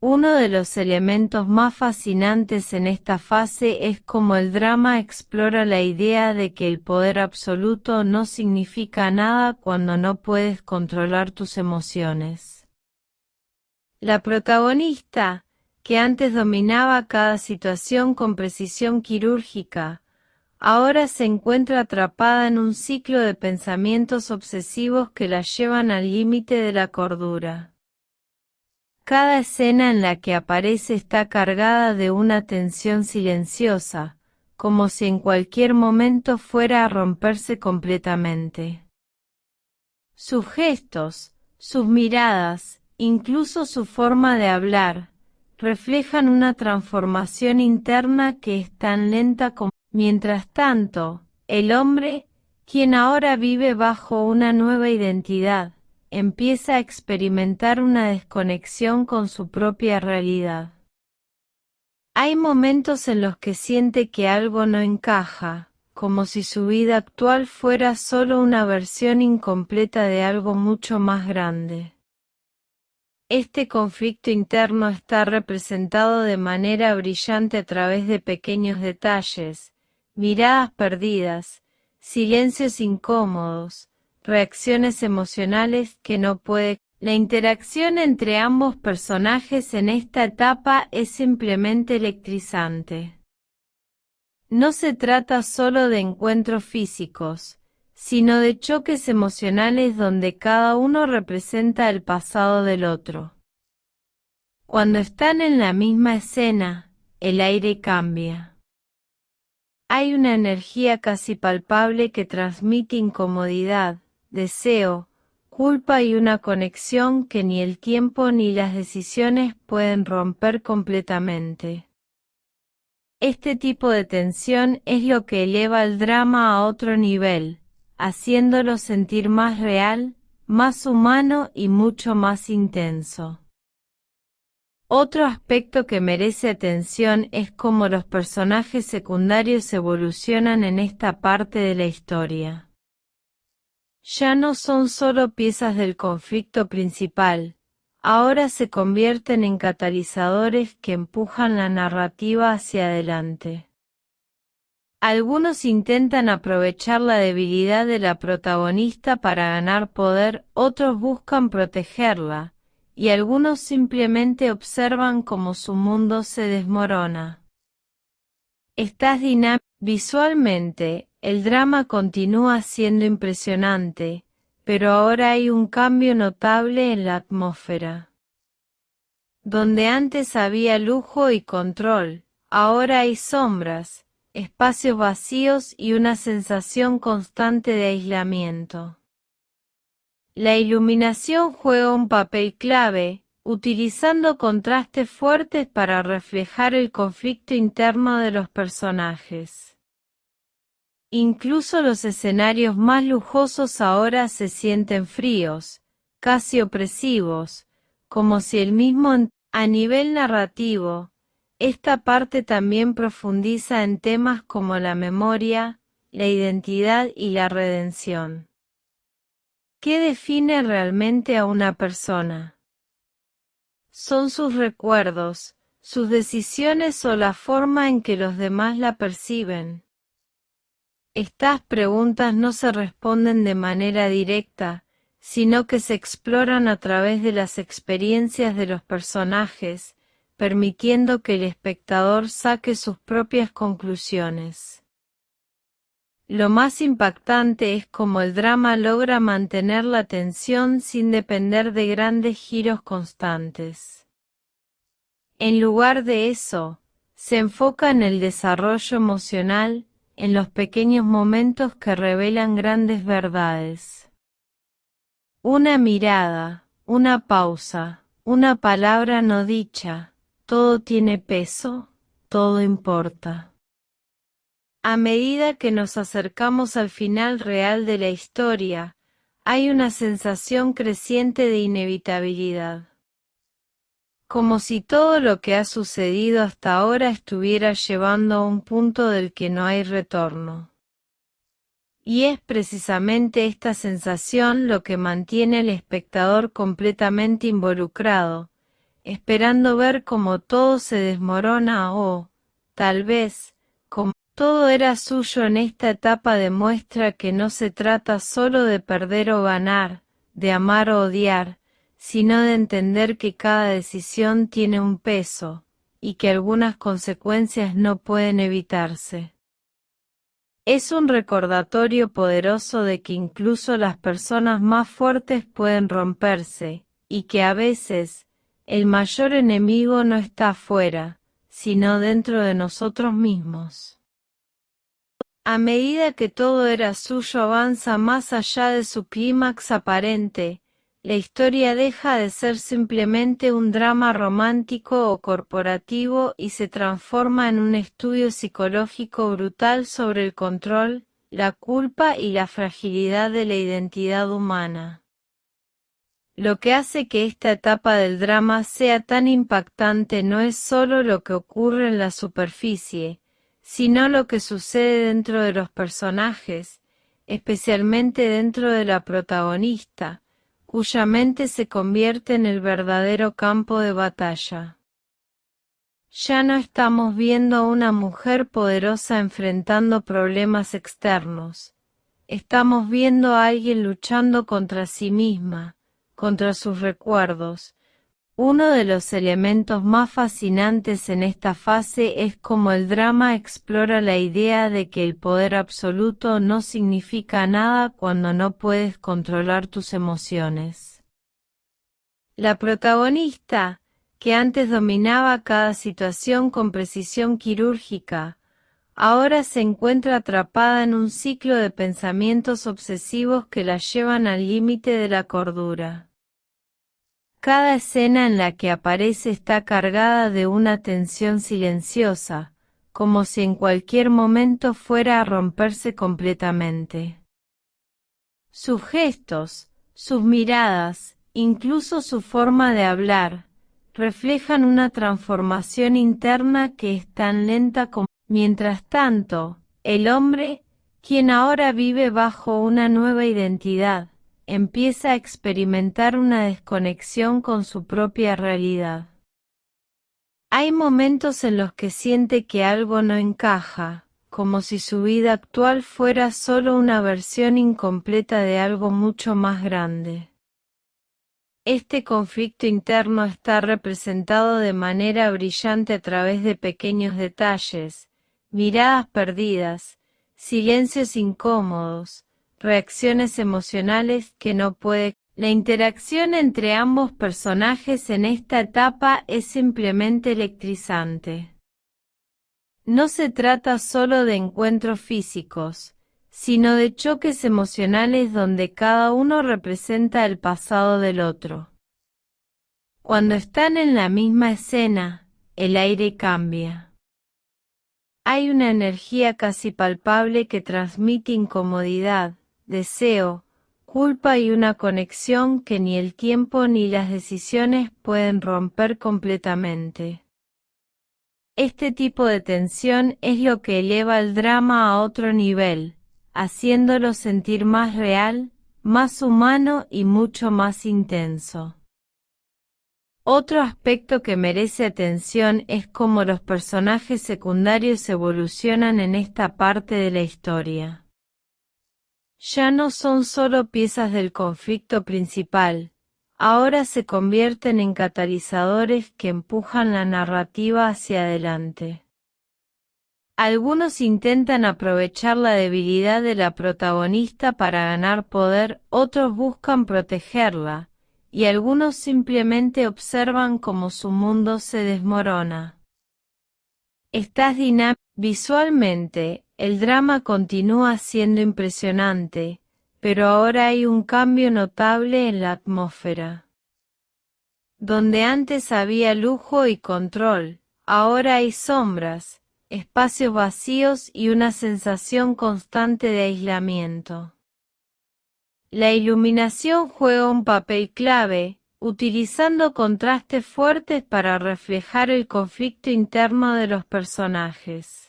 Uno de los elementos más fascinantes en esta fase es cómo el drama explora la idea de que el poder absoluto no significa nada cuando no puedes controlar tus emociones. La protagonista, que antes dominaba cada situación con precisión quirúrgica, ahora se encuentra atrapada en un ciclo de pensamientos obsesivos que la llevan al límite de la cordura. Cada escena en la que aparece está cargada de una tensión silenciosa, como si en cualquier momento fuera a romperse completamente. Sus gestos, sus miradas, incluso su forma de hablar, reflejan una transformación interna que es tan lenta como... Mientras tanto, el hombre, quien ahora vive bajo una nueva identidad, empieza a experimentar una desconexión con su propia realidad. Hay momentos en los que siente que algo no encaja, como si su vida actual fuera solo una versión incompleta de algo mucho más grande. Este conflicto interno está representado de manera brillante a través de pequeños detalles, miradas perdidas, silencios incómodos, reacciones emocionales que no puede. La interacción entre ambos personajes en esta etapa es simplemente electrizante. No se trata solo de encuentros físicos, sino de choques emocionales donde cada uno representa el pasado del otro. Cuando están en la misma escena, el aire cambia. Hay una energía casi palpable que transmite incomodidad, deseo, culpa y una conexión que ni el tiempo ni las decisiones pueden romper completamente. Este tipo de tensión es lo que eleva el drama a otro nivel, haciéndolo sentir más real, más humano y mucho más intenso. Otro aspecto que merece atención es cómo los personajes secundarios evolucionan en esta parte de la historia. Ya no son solo piezas del conflicto principal, ahora se convierten en catalizadores que empujan la narrativa hacia adelante. Algunos intentan aprovechar la debilidad de la protagonista para ganar poder, otros buscan protegerla, y algunos simplemente observan cómo su mundo se desmorona. Estás dinámico. Visualmente, el drama continúa siendo impresionante, pero ahora hay un cambio notable en la atmósfera. Donde antes había lujo y control, ahora hay sombras, espacios vacíos y una sensación constante de aislamiento. La iluminación juega un papel clave, utilizando contrastes fuertes para reflejar el conflicto interno de los personajes. Incluso los escenarios más lujosos ahora se sienten fríos, casi opresivos, como si el mismo... A nivel narrativo, esta parte también profundiza en temas como la memoria, la identidad y la redención. ¿Qué define realmente a una persona? ¿Son sus recuerdos, sus decisiones o la forma en que los demás la perciben? Estas preguntas no se responden de manera directa, sino que se exploran a través de las experiencias de los personajes, permitiendo que el espectador saque sus propias conclusiones. Lo más impactante es cómo el drama logra mantener la tensión sin depender de grandes giros constantes. En lugar de eso, se enfoca en el desarrollo emocional, en los pequeños momentos que revelan grandes verdades. Una mirada, una pausa, una palabra no dicha, todo tiene peso, todo importa. A medida que nos acercamos al final real de la historia, hay una sensación creciente de inevitabilidad. Como si todo lo que ha sucedido hasta ahora estuviera llevando a un punto del que no hay retorno. Y es precisamente esta sensación lo que mantiene al espectador completamente involucrado, esperando ver cómo todo se desmorona o, tal vez, como todo era suyo en esta etapa demuestra que no se trata solo de perder o ganar, de amar o odiar, sino de entender que cada decisión tiene un peso, y que algunas consecuencias no pueden evitarse. Es un recordatorio poderoso de que incluso las personas más fuertes pueden romperse, y que a veces, el mayor enemigo no está afuera, sino dentro de nosotros mismos. A medida que todo era suyo avanza más allá de su clímax aparente, la historia deja de ser simplemente un drama romántico o corporativo y se transforma en un estudio psicológico brutal sobre el control, la culpa y la fragilidad de la identidad humana. Lo que hace que esta etapa del drama sea tan impactante no es solo lo que ocurre en la superficie, sino lo que sucede dentro de los personajes, especialmente dentro de la protagonista, cuya mente se convierte en el verdadero campo de batalla. Ya no estamos viendo a una mujer poderosa enfrentando problemas externos. Estamos viendo a alguien luchando contra sí misma, contra sus recuerdos. Uno de los elementos más fascinantes en esta fase es cómo el drama explora la idea de que el poder absoluto no significa nada cuando no puedes controlar tus emociones. La protagonista, que antes dominaba cada situación con precisión quirúrgica, ahora se encuentra atrapada en un ciclo de pensamientos obsesivos que la llevan al límite de la cordura. Cada escena en la que aparece está cargada de una tensión silenciosa, como si en cualquier momento fuera a romperse completamente. Sus gestos, sus miradas, incluso su forma de hablar, reflejan una transformación interna que es tan lenta como... Mientras tanto, el hombre, quien ahora vive bajo una nueva identidad, empieza a experimentar una desconexión con su propia realidad. Hay momentos en los que siente que algo no encaja, como si su vida actual fuera solo una versión incompleta de algo mucho más grande. Este conflicto interno está representado de manera brillante a través de pequeños detalles, miradas perdidas, silencios incómodos, reacciones emocionales que no puede. La interacción entre ambos personajes en esta etapa es simplemente electrizante. No se trata solo de encuentros físicos, sino de choques emocionales donde cada uno representa el pasado del otro. Cuando están en la misma escena, el aire cambia. Hay una energía casi palpable que transmite incomodidad, deseo, culpa y una conexión que ni el tiempo ni las decisiones pueden romper completamente. Este tipo de tensión es lo que eleva el drama a otro nivel, haciéndolo sentir más real, más humano y mucho más intenso. Otro aspecto que merece atención es cómo los personajes secundarios evolucionan en esta parte de la historia. Ya no son solo piezas del conflicto principal, ahora se convierten en catalizadores que empujan la narrativa hacia adelante. Algunos intentan aprovechar la debilidad de la protagonista para ganar poder, otros buscan protegerla, y algunos simplemente observan cómo su mundo se desmorona. Estás dinámico. Visualmente, el drama continúa siendo impresionante, pero ahora hay un cambio notable en la atmósfera. Donde antes había lujo y control, ahora hay sombras, espacios vacíos y una sensación constante de aislamiento. La iluminación juega un papel clave, utilizando contrastes fuertes para reflejar el conflicto interno de los personajes.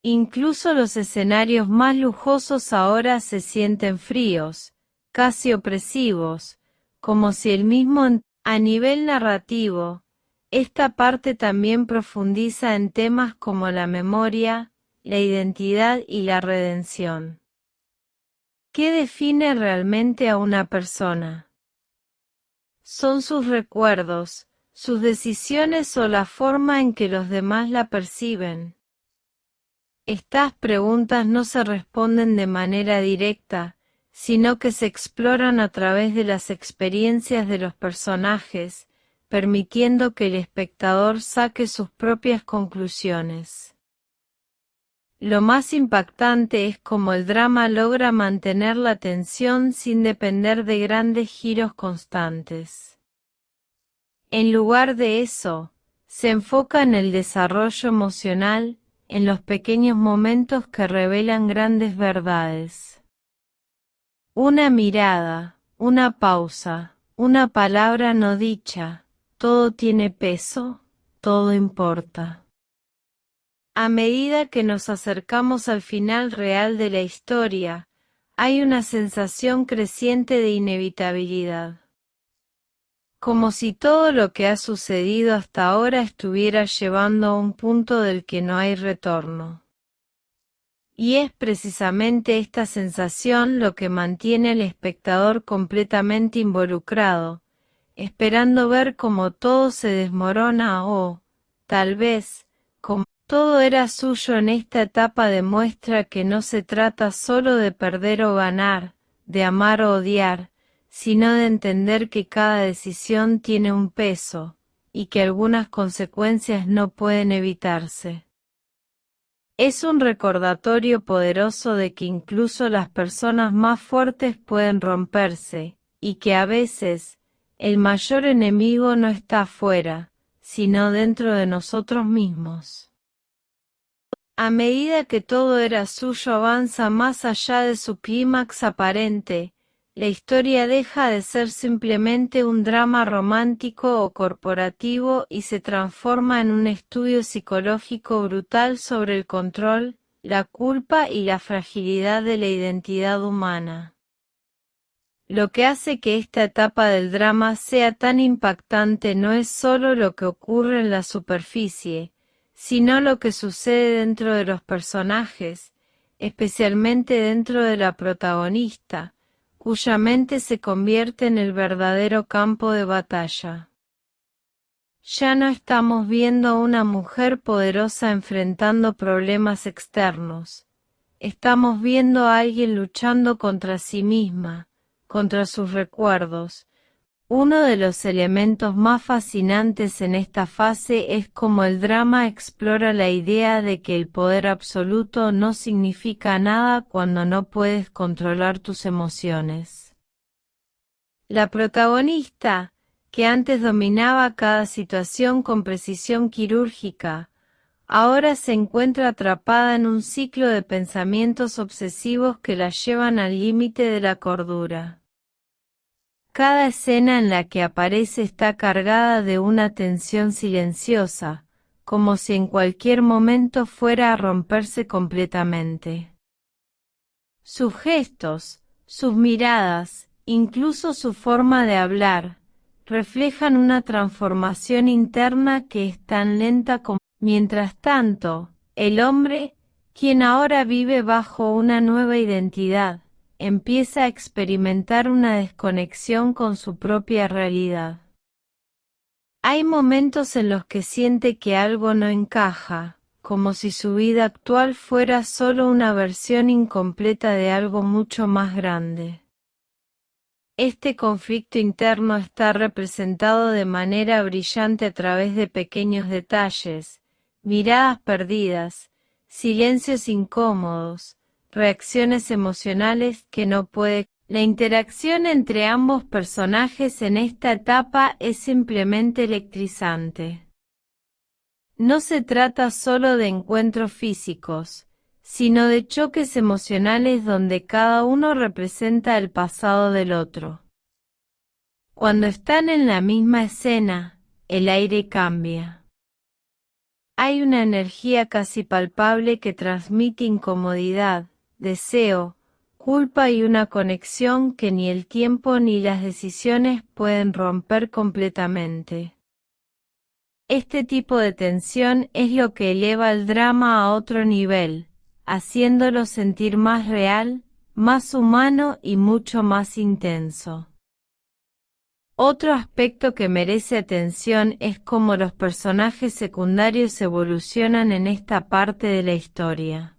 Incluso los escenarios más lujosos ahora se sienten fríos, casi opresivos, como si el mismo A nivel narrativo, esta parte también profundiza en temas como la memoria, la identidad y la redención. ¿Qué define realmente a una persona? Son sus recuerdos, sus decisiones o la forma en que los demás la perciben. Estas preguntas no se responden de manera directa, sino que se exploran a través de las experiencias de los personajes, permitiendo que el espectador saque sus propias conclusiones. Lo más impactante es cómo el drama logra mantener la tensión sin depender de grandes giros constantes. En lugar de eso, se enfoca en el desarrollo emocional, en los pequeños momentos que revelan grandes verdades. Una mirada, una pausa, una palabra no dicha, todo tiene peso, todo importa. A medida que nos acercamos al final real de la historia, hay una sensación creciente de inevitabilidad. Como si todo lo que ha sucedido hasta ahora estuviera llevando a un punto del que no hay retorno. Y es precisamente esta sensación lo que mantiene al espectador completamente involucrado, esperando ver cómo todo se desmorona o, tal vez, como todo era suyo en esta etapa demuestra que no se trata solo de perder o ganar, de amar o odiar, sino de entender que cada decisión tiene un peso, y que algunas consecuencias no pueden evitarse. Es un recordatorio poderoso de que incluso las personas más fuertes pueden romperse, y que a veces, el mayor enemigo no está afuera, sino dentro de nosotros mismos. A medida que todo era suyo avanza más allá de su clímax aparente, la historia deja de ser simplemente un drama romántico o corporativo y se transforma en un estudio psicológico brutal sobre el control, la culpa y la fragilidad de la identidad humana. Lo que hace que esta etapa del drama sea tan impactante no es solo lo que ocurre en la superficie, sino lo que sucede dentro de los personajes, especialmente dentro de la protagonista, cuya mente se convierte en el verdadero campo de batalla. Ya no estamos viendo a una mujer poderosa enfrentando problemas externos. Estamos viendo a alguien luchando contra sí misma, contra sus recuerdos. Uno de los elementos más fascinantes en esta fase es cómo el drama explora la idea de que el poder absoluto no significa nada cuando no puedes controlar tus emociones. La protagonista, que antes dominaba cada situación con precisión quirúrgica, ahora se encuentra atrapada en un ciclo de pensamientos obsesivos que la llevan al límite de la cordura. Cada escena en la que aparece está cargada de una tensión silenciosa, como si en cualquier momento fuera a romperse completamente. Sus gestos, sus miradas, incluso su forma de hablar, reflejan una transformación interna que es tan lenta como... Mientras tanto, el hombre, quien ahora vive bajo una nueva identidad, empieza a experimentar una desconexión con su propia realidad. Hay momentos en los que siente que algo no encaja, como si su vida actual fuera solo una versión incompleta de algo mucho más grande. Este conflicto interno está representado de manera brillante a través de pequeños detalles, miradas perdidas, silencios incómodos, reacciones emocionales que no puede. La interacción entre ambos personajes en esta etapa es simplemente electrizante. No se trata solo de encuentros físicos, sino de choques emocionales donde cada uno representa el pasado del otro. Cuando están en la misma escena, el aire cambia. Hay una energía casi palpable que transmite incomodidad, deseo, culpa y una conexión que ni el tiempo ni las decisiones pueden romper completamente. Este tipo de tensión es lo que eleva el drama a otro nivel, haciéndolo sentir más real, más humano y mucho más intenso. Otro aspecto que merece atención es cómo los personajes secundarios evolucionan en esta parte de la historia.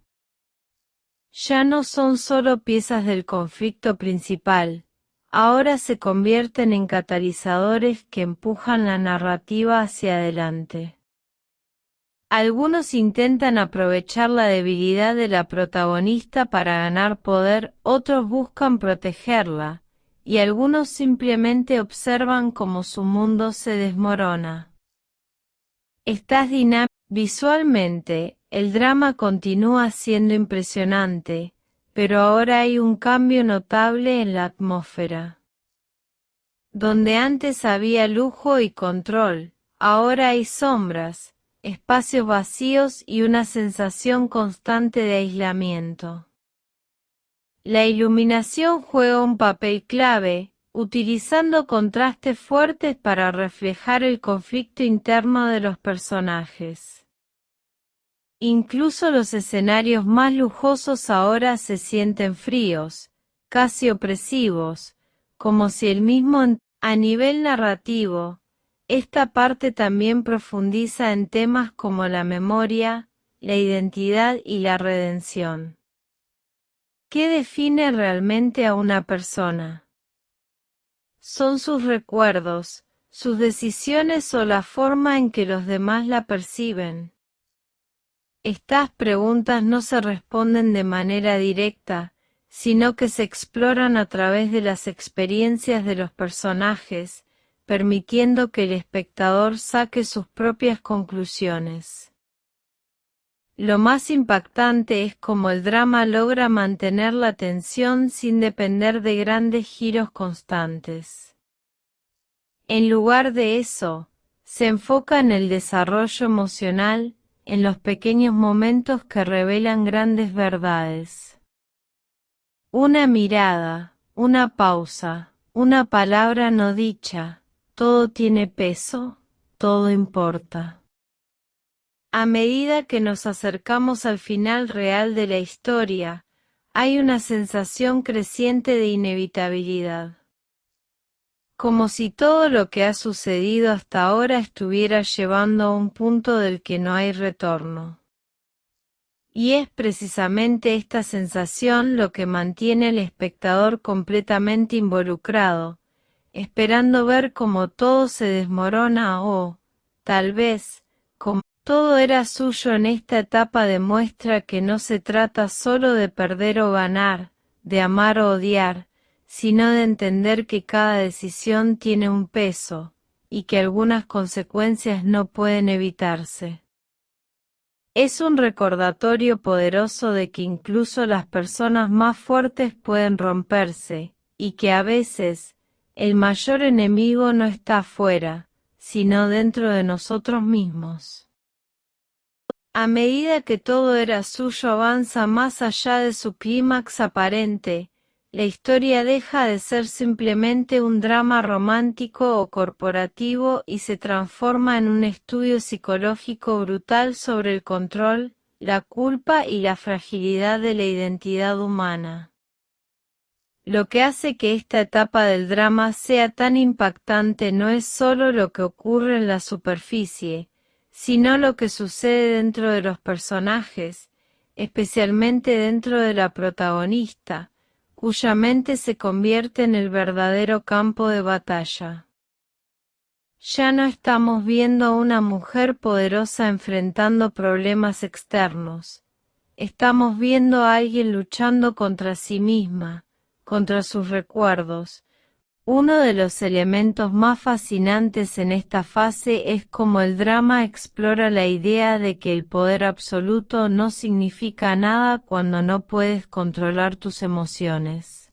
Ya no son solo piezas del conflicto principal, ahora se convierten en catalizadores que empujan la narrativa hacia adelante. Algunos intentan aprovechar la debilidad de la protagonista para ganar poder, otros buscan protegerla, y algunos simplemente observan cómo su mundo se desmorona. Estás dinámico. Visualmente, el drama continúa siendo impresionante, pero ahora hay un cambio notable en la atmósfera. Donde antes había lujo y control, ahora hay sombras, espacios vacíos y una sensación constante de aislamiento. La iluminación juega un papel clave, utilizando contrastes fuertes para reflejar el conflicto interno de los personajes. Incluso los escenarios más lujosos ahora se sienten fríos, casi opresivos, como si el mismo. A nivel narrativo, esta parte también profundiza en temas como la memoria, la identidad y la redención. ¿Qué define realmente a una persona? ¿Son sus recuerdos, sus decisiones o la forma en que los demás la perciben? Estas preguntas no se responden de manera directa, sino que se exploran a través de las experiencias de los personajes, permitiendo que el espectador saque sus propias conclusiones. Lo más impactante es cómo el drama logra mantener la tensión sin depender de grandes giros constantes. En lugar de eso, se enfoca en el desarrollo emocional, en los pequeños momentos que revelan grandes verdades. Una mirada, una pausa, una palabra no dicha, todo tiene peso, todo importa. A medida que nos acercamos al final real de la historia, hay una sensación creciente de inevitabilidad. Como si todo lo que ha sucedido hasta ahora estuviera llevando a un punto del que no hay retorno. Y es precisamente esta sensación lo que mantiene al espectador completamente involucrado, esperando ver cómo todo se desmorona o, tal vez, como todo era suyo en esta etapa demuestra que no se trata solo de perder o ganar, de amar o odiar, sino de entender que cada decisión tiene un peso, y que algunas consecuencias no pueden evitarse. Es un recordatorio poderoso de que incluso las personas más fuertes pueden romperse, y que a veces, el mayor enemigo no está afuera, sino dentro de nosotros mismos. A medida que todo era suyo avanza más allá de su clímax aparente, la historia deja de ser simplemente un drama romántico o corporativo y se transforma en un estudio psicológico brutal sobre el control, la culpa y la fragilidad de la identidad humana. Lo que hace que esta etapa del drama sea tan impactante no es solo lo que ocurre en la superficie, sino lo que sucede dentro de los personajes, especialmente dentro de la protagonista, cuya mente se convierte en el verdadero campo de batalla. Ya no estamos viendo a una mujer poderosa enfrentando problemas externos. Estamos viendo a alguien luchando contra sí misma, contra sus recuerdos. Uno de los elementos más fascinantes en esta fase es cómo el drama explora la idea de que el poder absoluto no significa nada cuando no puedes controlar tus emociones.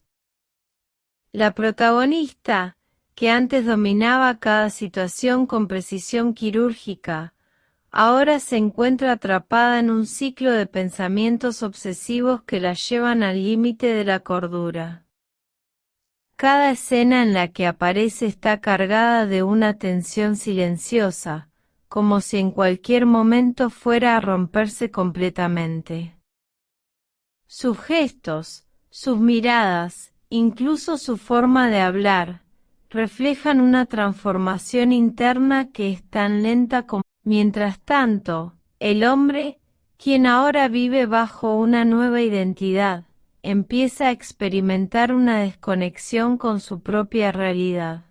La protagonista, que antes dominaba cada situación con precisión quirúrgica, ahora se encuentra atrapada en un ciclo de pensamientos obsesivos que la llevan al límite de la cordura. Cada escena en la que aparece está cargada de una tensión silenciosa, como si en cualquier momento fuera a romperse completamente. Sus gestos, sus miradas, incluso su forma de hablar, reflejan una transformación interna que es tan lenta como... Mientras tanto, el hombre, quien ahora vive bajo una nueva identidad, empieza a experimentar una desconexión con su propia realidad.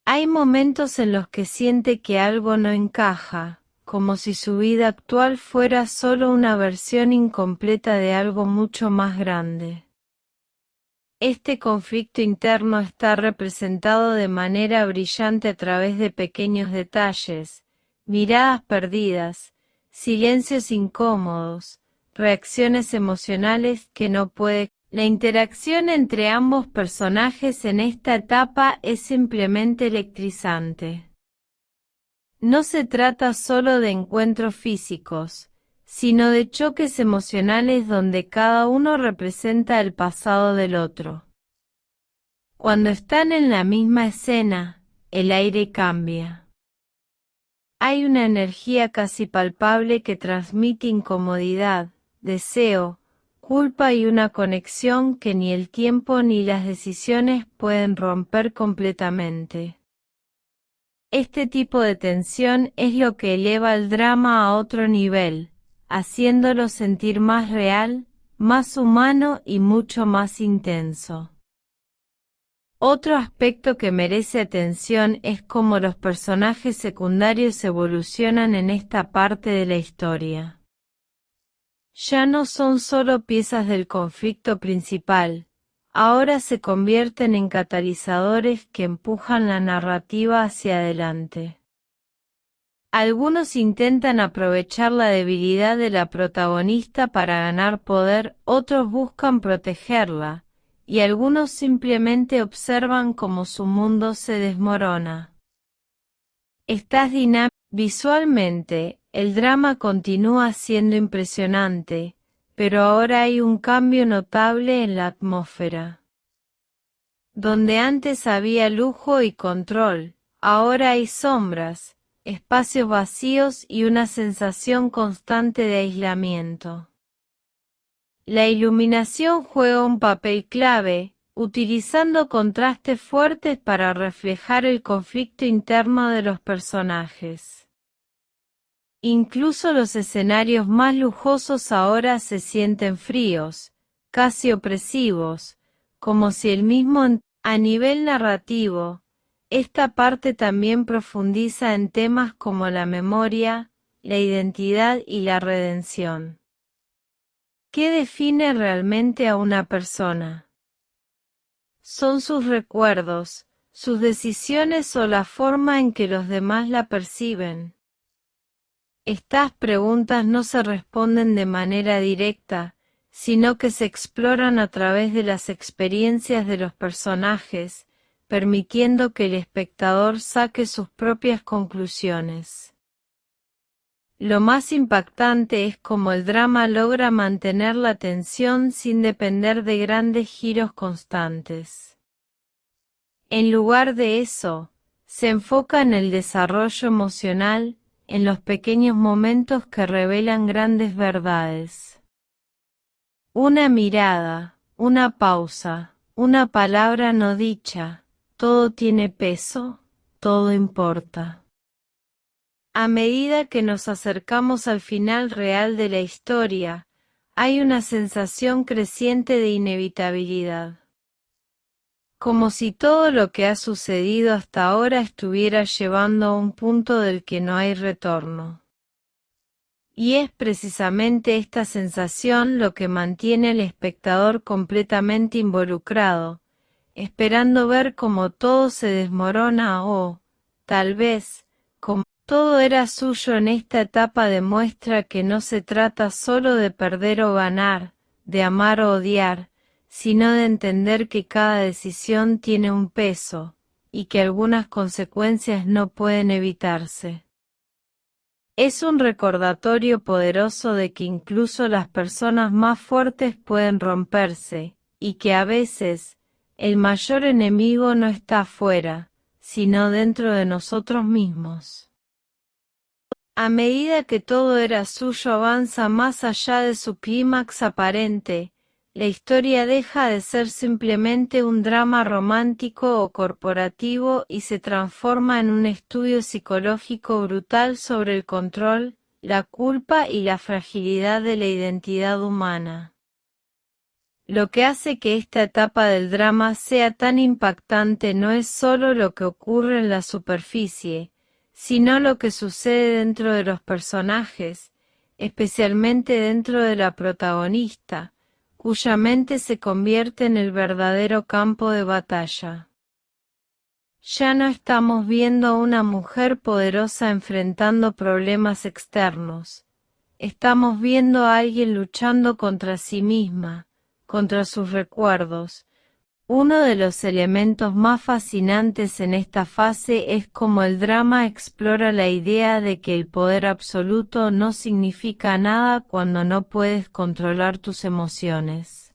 Hay momentos en los que siente que algo no encaja, como si su vida actual fuera solo una versión incompleta de algo mucho más grande. Este conflicto interno está representado de manera brillante a través de pequeños detalles, miradas perdidas, silencios incómodos, reacciones emocionales que no puede. La interacción entre ambos personajes en esta etapa es simplemente electrizante. No se trata solo de encuentros físicos, sino de choques emocionales donde cada uno representa el pasado del otro. Cuando están en la misma escena, el aire cambia. Hay una energía casi palpable que transmite incomodidad, deseo, culpa y una conexión que ni el tiempo ni las decisiones pueden romper completamente. Este tipo de tensión es lo que eleva el drama a otro nivel, haciéndolo sentir más real, más humano y mucho más intenso. Otro aspecto que merece atención es cómo los personajes secundarios evolucionan en esta parte de la historia. Ya no son solo piezas del conflicto principal, ahora se convierten en catalizadores que empujan la narrativa hacia adelante. Algunos intentan aprovechar la debilidad de la protagonista para ganar poder, otros buscan protegerla, y algunos simplemente observan cómo su mundo se desmorona. Estás dinámico. Visualmente, el drama continúa siendo impresionante, pero ahora hay un cambio notable en la atmósfera. Donde antes había lujo y control, ahora hay sombras, espacios vacíos y una sensación constante de aislamiento. La iluminación juega un papel clave, utilizando contrastes fuertes para reflejar el conflicto interno de los personajes. Incluso los escenarios más lujosos ahora se sienten fríos, casi opresivos, como si el mismo... A nivel narrativo, esta parte también profundiza en temas como la memoria, la identidad y la redención. ¿Qué define realmente a una persona? ¿Son sus recuerdos, sus decisiones o la forma en que los demás la perciben? Estas preguntas no se responden de manera directa, sino que se exploran a través de las experiencias de los personajes, permitiendo que el espectador saque sus propias conclusiones. Lo más impactante es cómo el drama logra mantener la tensión sin depender de grandes giros constantes. En lugar de eso, se enfoca en el desarrollo emocional, en los pequeños momentos que revelan grandes verdades. Una mirada, una pausa, una palabra no dicha, todo tiene peso, todo importa. A medida que nos acercamos al final real de la historia, hay una sensación creciente de inevitabilidad. Como si todo lo que ha sucedido hasta ahora estuviera llevando a un punto del que no hay retorno. Y es precisamente esta sensación lo que mantiene al espectador completamente involucrado, esperando ver cómo todo se desmorona o, tal vez, como todo era suyo en esta etapa demuestra que no se trata solo de perder o ganar, de amar o odiar, sino de entender que cada decisión tiene un peso, y que algunas consecuencias no pueden evitarse. Es un recordatorio poderoso de que incluso las personas más fuertes pueden romperse, y que a veces, el mayor enemigo no está afuera, sino dentro de nosotros mismos. A medida que todo era suyo avanza más allá de su clímax aparente, la historia deja de ser simplemente un drama romántico o corporativo y se transforma en un estudio psicológico brutal sobre el control, la culpa y la fragilidad de la identidad humana. Lo que hace que esta etapa del drama sea tan impactante no es solo lo que ocurre en la superficie, sino lo que sucede dentro de los personajes, especialmente dentro de la protagonista, cuya mente se convierte en el verdadero campo de batalla. Ya no estamos viendo a una mujer poderosa enfrentando problemas externos. Estamos viendo a alguien luchando contra sí misma, contra sus recuerdos. Uno de los elementos más fascinantes en esta fase es cómo el drama explora la idea de que el poder absoluto no significa nada cuando no puedes controlar tus emociones.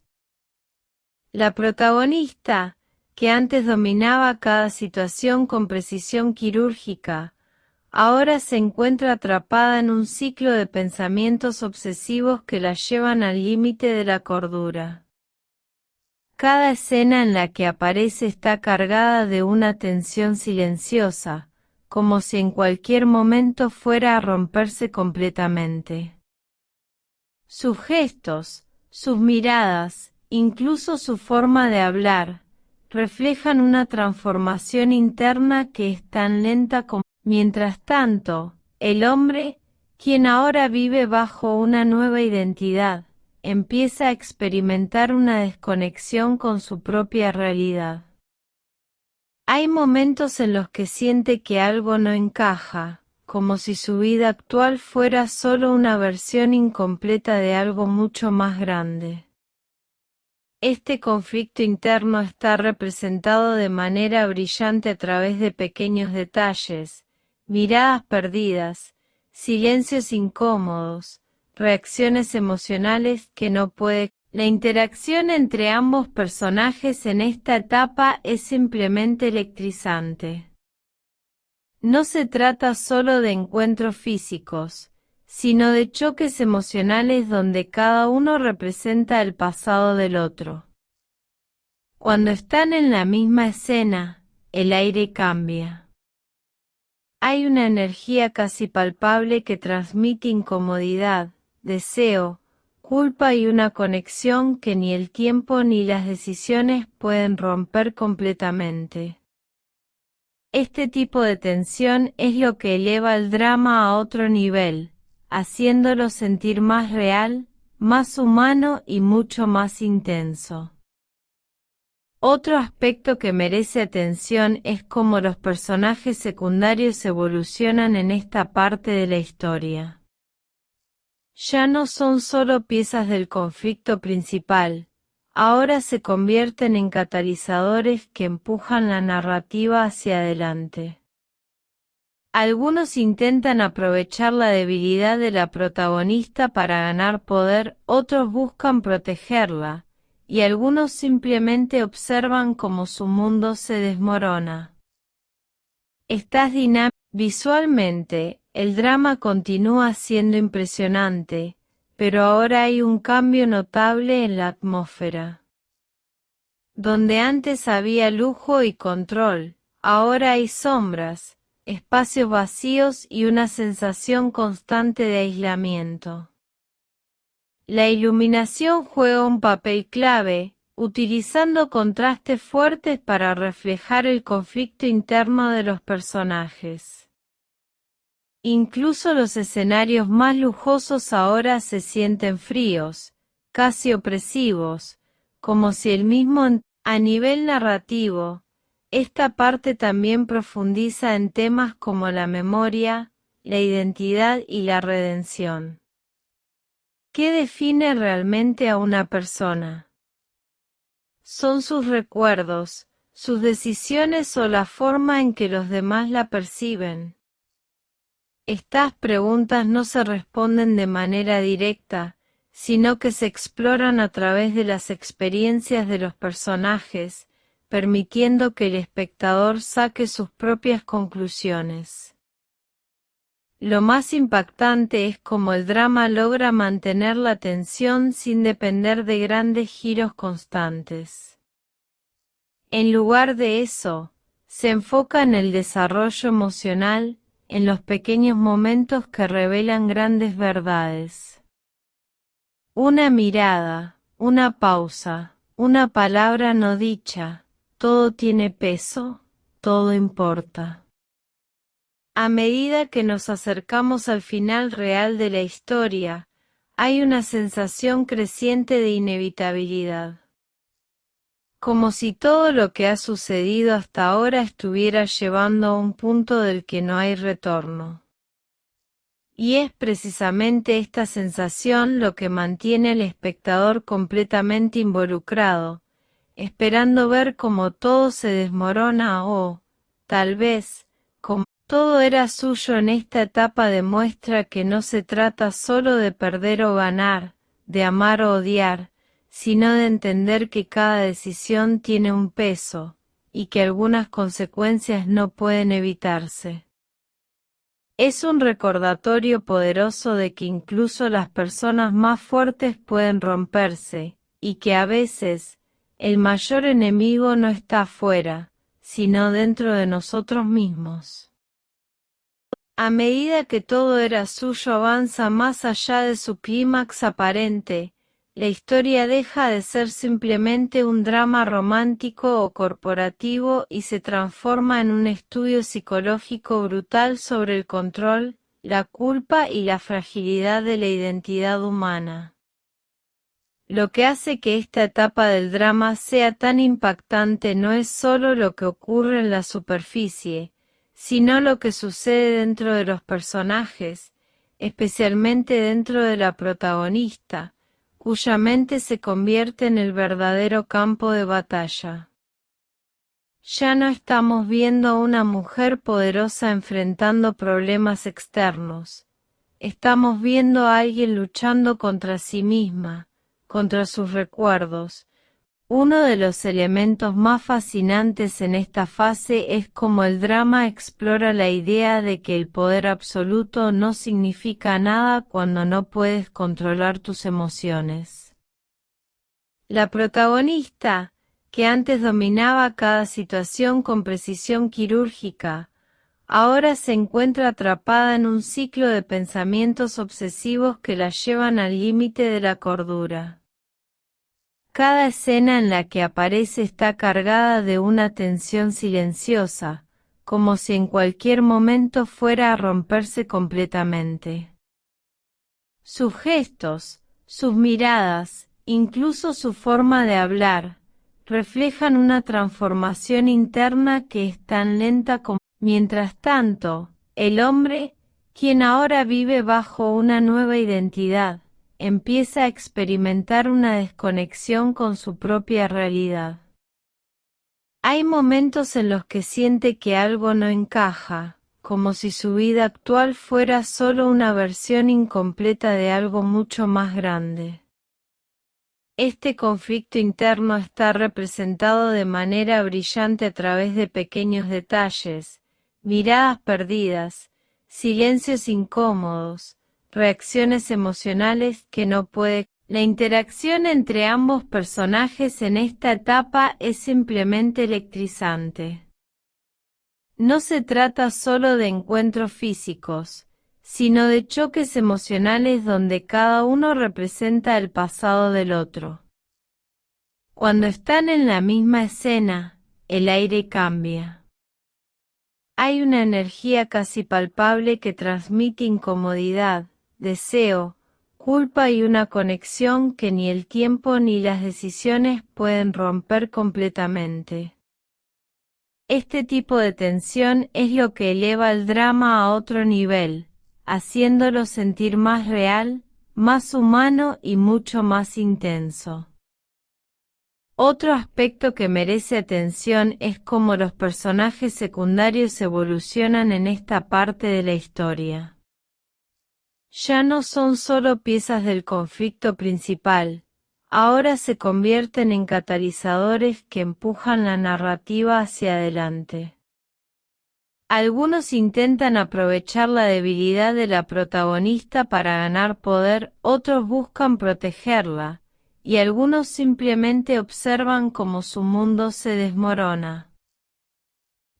La protagonista, que antes dominaba cada situación con precisión quirúrgica, ahora se encuentra atrapada en un ciclo de pensamientos obsesivos que la llevan al límite de la cordura. Cada escena en la que aparece está cargada de una tensión silenciosa, como si en cualquier momento fuera a romperse completamente. Sus gestos, sus miradas, incluso su forma de hablar, reflejan una transformación interna que es tan lenta como... Mientras tanto, el hombre, quien ahora vive bajo una nueva identidad, empieza a experimentar una desconexión con su propia realidad. Hay momentos en los que siente que algo no encaja, como si su vida actual fuera solo una versión incompleta de algo mucho más grande. Este conflicto interno está representado de manera brillante a través de pequeños detalles, miradas perdidas, silencios incómodos, reacciones emocionales que no puede. La interacción entre ambos personajes en esta etapa es simplemente electrizante. No se trata solo de encuentros físicos, sino de choques emocionales donde cada uno representa el pasado del otro. Cuando están en la misma escena, el aire cambia. Hay una energía casi palpable que transmite incomodidad, deseo, culpa y una conexión que ni el tiempo ni las decisiones pueden romper completamente. Este tipo de tensión es lo que eleva el drama a otro nivel, haciéndolo sentir más real, más humano y mucho más intenso. Otro aspecto que merece atención es cómo los personajes secundarios evolucionan en esta parte de la historia. Ya no son solo piezas del conflicto principal, ahora se convierten en catalizadores que empujan la narrativa hacia adelante. Algunos intentan aprovechar la debilidad de la protagonista para ganar poder, otros buscan protegerla, y algunos simplemente observan cómo su mundo se desmorona. Estas dinámicas. Visualmente, el drama continúa siendo impresionante, pero ahora hay un cambio notable en la atmósfera. Donde antes había lujo y control, ahora hay sombras, espacios vacíos y una sensación constante de aislamiento. La iluminación juega un papel clave, utilizando contrastes fuertes para reflejar el conflicto interno de los personajes. Incluso los escenarios más lujosos ahora se sienten fríos, casi opresivos, como si el mismo. A nivel narrativo, esta parte también profundiza en temas como la memoria, la identidad y la redención. ¿Qué define realmente a una persona? ¿Son sus recuerdos, sus decisiones o la forma en que los demás la perciben? Estas preguntas no se responden de manera directa, sino que se exploran a través de las experiencias de los personajes, permitiendo que el espectador saque sus propias conclusiones. Lo más impactante es cómo el drama logra mantener la tensión sin depender de grandes giros constantes. En lugar de eso, se enfoca en el desarrollo emocional, en los pequeños momentos que revelan grandes verdades. Una mirada, una pausa, una palabra no dicha, todo tiene peso, todo importa. A medida que nos acercamos al final real de la historia, hay una sensación creciente de inevitabilidad. Como si todo lo que ha sucedido hasta ahora estuviera llevando a un punto del que no hay retorno. Y es precisamente esta sensación lo que mantiene al espectador completamente involucrado, esperando ver cómo todo se desmorona o, tal vez, como todo era suyo en esta etapa demuestra que no se trata solo de perder o ganar, de amar o odiar, sino de entender que cada decisión tiene un peso, y que algunas consecuencias no pueden evitarse. Es un recordatorio poderoso de que incluso las personas más fuertes pueden romperse, y que a veces, el mayor enemigo no está afuera, sino dentro de nosotros mismos. A medida que todo era suyo avanza más allá de su clímax aparente, la historia deja de ser simplemente un drama romántico o corporativo y se transforma en un estudio psicológico brutal sobre el control, la culpa y la fragilidad de la identidad humana. Lo que hace que esta etapa del drama sea tan impactante no es solo lo que ocurre en la superficie, sino lo que sucede dentro de los personajes, especialmente dentro de la protagonista, cuya mente se convierte en el verdadero campo de batalla. Ya no estamos viendo a una mujer poderosa enfrentando problemas externos. Estamos viendo a alguien luchando contra sí misma, contra sus recuerdos. Uno de los elementos más fascinantes en esta fase es cómo el drama explora la idea de que el poder absoluto no significa nada cuando no puedes controlar tus emociones. La protagonista, que antes dominaba cada situación con precisión quirúrgica, ahora se encuentra atrapada en un ciclo de pensamientos obsesivos que la llevan al límite de la cordura. Cada escena en la que aparece está cargada de una tensión silenciosa, como si en cualquier momento fuera a romperse completamente. Sus gestos, sus miradas, incluso su forma de hablar, reflejan una transformación interna que es tan lenta como... Mientras tanto, el hombre, quien ahora vive bajo una nueva identidad, empieza a experimentar una desconexión con su propia realidad. Hay momentos en los que siente que algo no encaja, como si su vida actual fuera solo una versión incompleta de algo mucho más grande. Este conflicto interno está representado de manera brillante a través de pequeños detalles, miradas perdidas, silencios incómodos, reacciones emocionales que no puede. La interacción entre ambos personajes en esta etapa es simplemente electrizante. No se trata solo de encuentros físicos, sino de choques emocionales donde cada uno representa el pasado del otro. Cuando están en la misma escena, el aire cambia. Hay una energía casi palpable que transmite incomodidad, deseo, culpa y una conexión que ni el tiempo ni las decisiones pueden romper completamente. Este tipo de tensión es lo que eleva el drama a otro nivel, haciéndolo sentir más real, más humano y mucho más intenso. Otro aspecto que merece atención es cómo los personajes secundarios evolucionan en esta parte de la historia. Ya no son solo piezas del conflicto principal, ahora se convierten en catalizadores que empujan la narrativa hacia adelante. Algunos intentan aprovechar la debilidad de la protagonista para ganar poder, otros buscan protegerla, y algunos simplemente observan cómo su mundo se desmorona.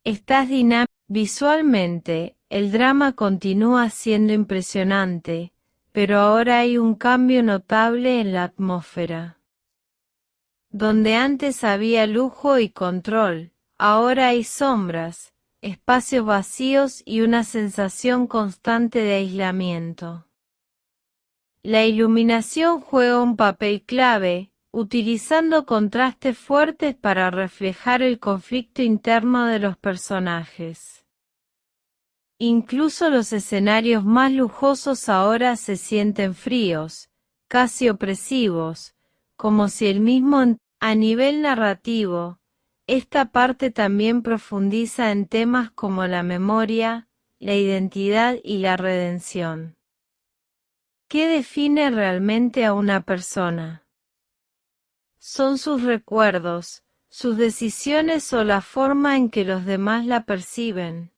Estás dinámico. Visualmente, el drama continúa siendo impresionante, pero ahora hay un cambio notable en la atmósfera. Donde antes había lujo y control, ahora hay sombras, espacios vacíos y una sensación constante de aislamiento. La iluminación juega un papel clave, utilizando contrastes fuertes para reflejar el conflicto interno de los personajes. Incluso los escenarios más lujosos ahora se sienten fríos, casi opresivos, como si el mismo. A nivel narrativo, esta parte también profundiza en temas como la memoria, la identidad y la redención. ¿Qué define realmente a una persona? ¿Son sus recuerdos, sus decisiones o la forma en que los demás la perciben?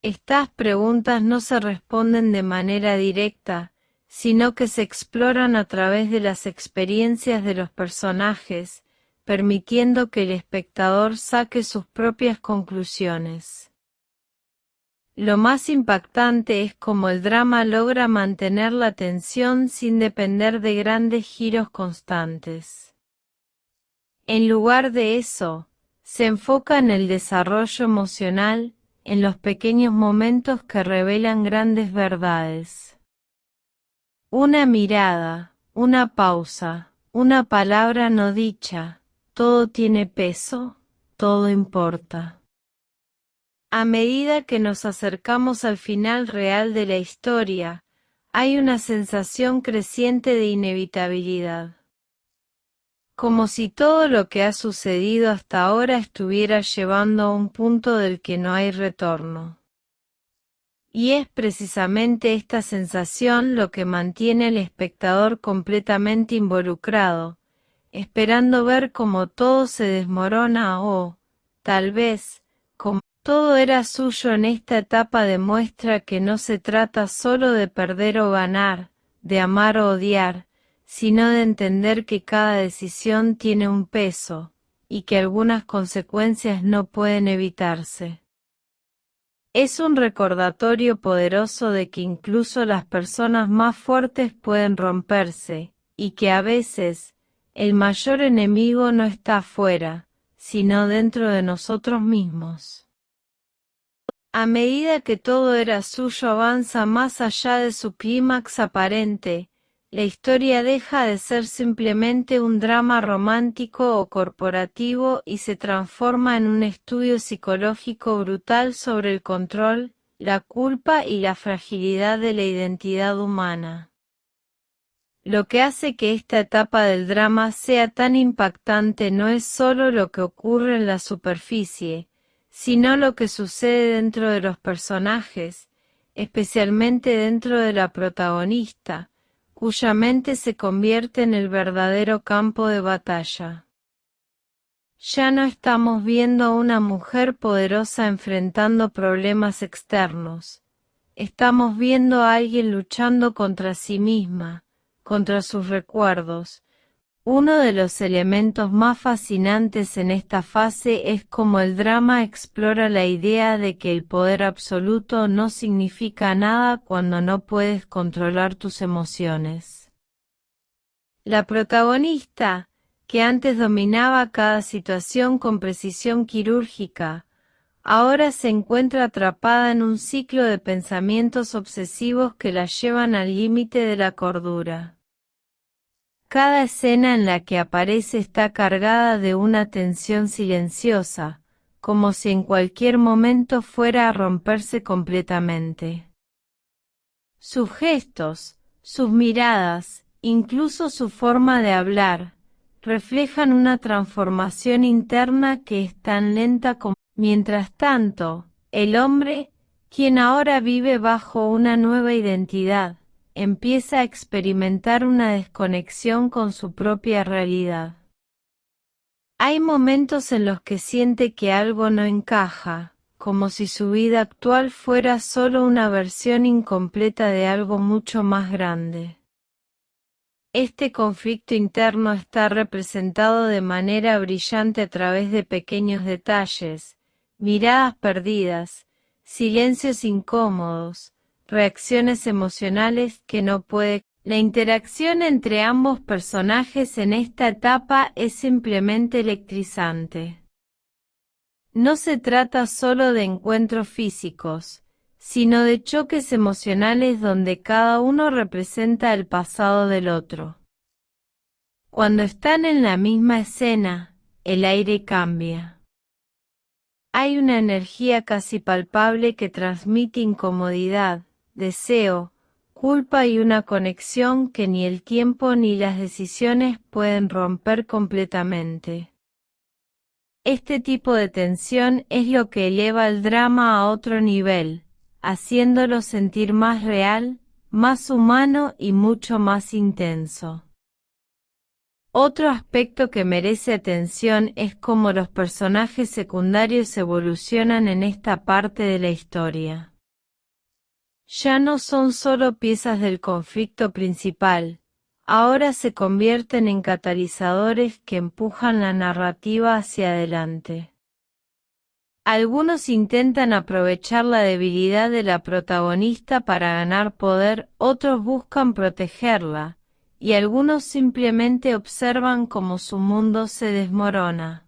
Estas preguntas no se responden de manera directa, sino que se exploran a través de las experiencias de los personajes, permitiendo que el espectador saque sus propias conclusiones. Lo más impactante es cómo el drama logra mantener la tensión sin depender de grandes giros constantes. En lugar de eso, se enfoca en el desarrollo emocional, en los pequeños momentos que revelan grandes verdades. Una mirada, una pausa, una palabra no dicha, todo tiene peso, todo importa. A medida que nos acercamos al final real de la historia, hay una sensación creciente de inevitabilidad. Como si todo lo que ha sucedido hasta ahora estuviera llevando a un punto del que no hay retorno. Y es precisamente esta sensación lo que mantiene al espectador completamente involucrado, esperando ver cómo todo se desmorona o, tal vez, como todo era suyo en esta etapa demuestra que no se trata solo de perder o ganar, de amar o odiar, sino de entender que cada decisión tiene un peso, y que algunas consecuencias no pueden evitarse. Es un recordatorio poderoso de que incluso las personas más fuertes pueden romperse, y que a veces, el mayor enemigo no está afuera, sino dentro de nosotros mismos. A medida que todo era suyo avanza más allá de su clímax aparente, la historia deja de ser simplemente un drama romántico o corporativo y se transforma en un estudio psicológico brutal sobre el control, la culpa y la fragilidad de la identidad humana. Lo que hace que esta etapa del drama sea tan impactante no es solo lo que ocurre en la superficie, sino lo que sucede dentro de los personajes, especialmente dentro de la protagonista, cuya mente se convierte en el verdadero campo de batalla. Ya no estamos viendo a una mujer poderosa enfrentando problemas externos. Estamos viendo a alguien luchando contra sí misma, contra sus recuerdos. Uno de los elementos más fascinantes en esta fase es cómo el drama explora la idea de que el poder absoluto no significa nada cuando no puedes controlar tus emociones. La protagonista, que antes dominaba cada situación con precisión quirúrgica, ahora se encuentra atrapada en un ciclo de pensamientos obsesivos que la llevan al límite de la cordura. Cada escena en la que aparece está cargada de una tensión silenciosa, como si en cualquier momento fuera a romperse completamente. Sus gestos, sus miradas, incluso su forma de hablar, reflejan una transformación interna que es tan lenta como. Mientras tanto, el hombre, quien ahora vive bajo una nueva identidad, empieza a experimentar una desconexión con su propia realidad. Hay momentos en los que siente que algo no encaja, como si su vida actual fuera solo una versión incompleta de algo mucho más grande. Este conflicto interno está representado de manera brillante a través de pequeños detalles, miradas perdidas, silencios incómodos, reacciones emocionales que no puede. La interacción entre ambos personajes en esta etapa es simplemente electrizante. No se trata solo de encuentros físicos, sino de choques emocionales donde cada uno representa el pasado del otro. Cuando están en la misma escena, el aire cambia. Hay una energía casi palpable que transmite incomodidad, deseo, culpa y una conexión que ni el tiempo ni las decisiones pueden romper completamente. Este tipo de tensión es lo que eleva el drama a otro nivel, haciéndolo sentir más real, más humano y mucho más intenso. Otro aspecto que merece atención es cómo los personajes secundarios evolucionan en esta parte de la historia. Ya no son solo piezas del conflicto principal, ahora se convierten en catalizadores que empujan la narrativa hacia adelante. Algunos intentan aprovechar la debilidad de la protagonista para ganar poder, otros buscan protegerla, y algunos simplemente observan cómo su mundo se desmorona.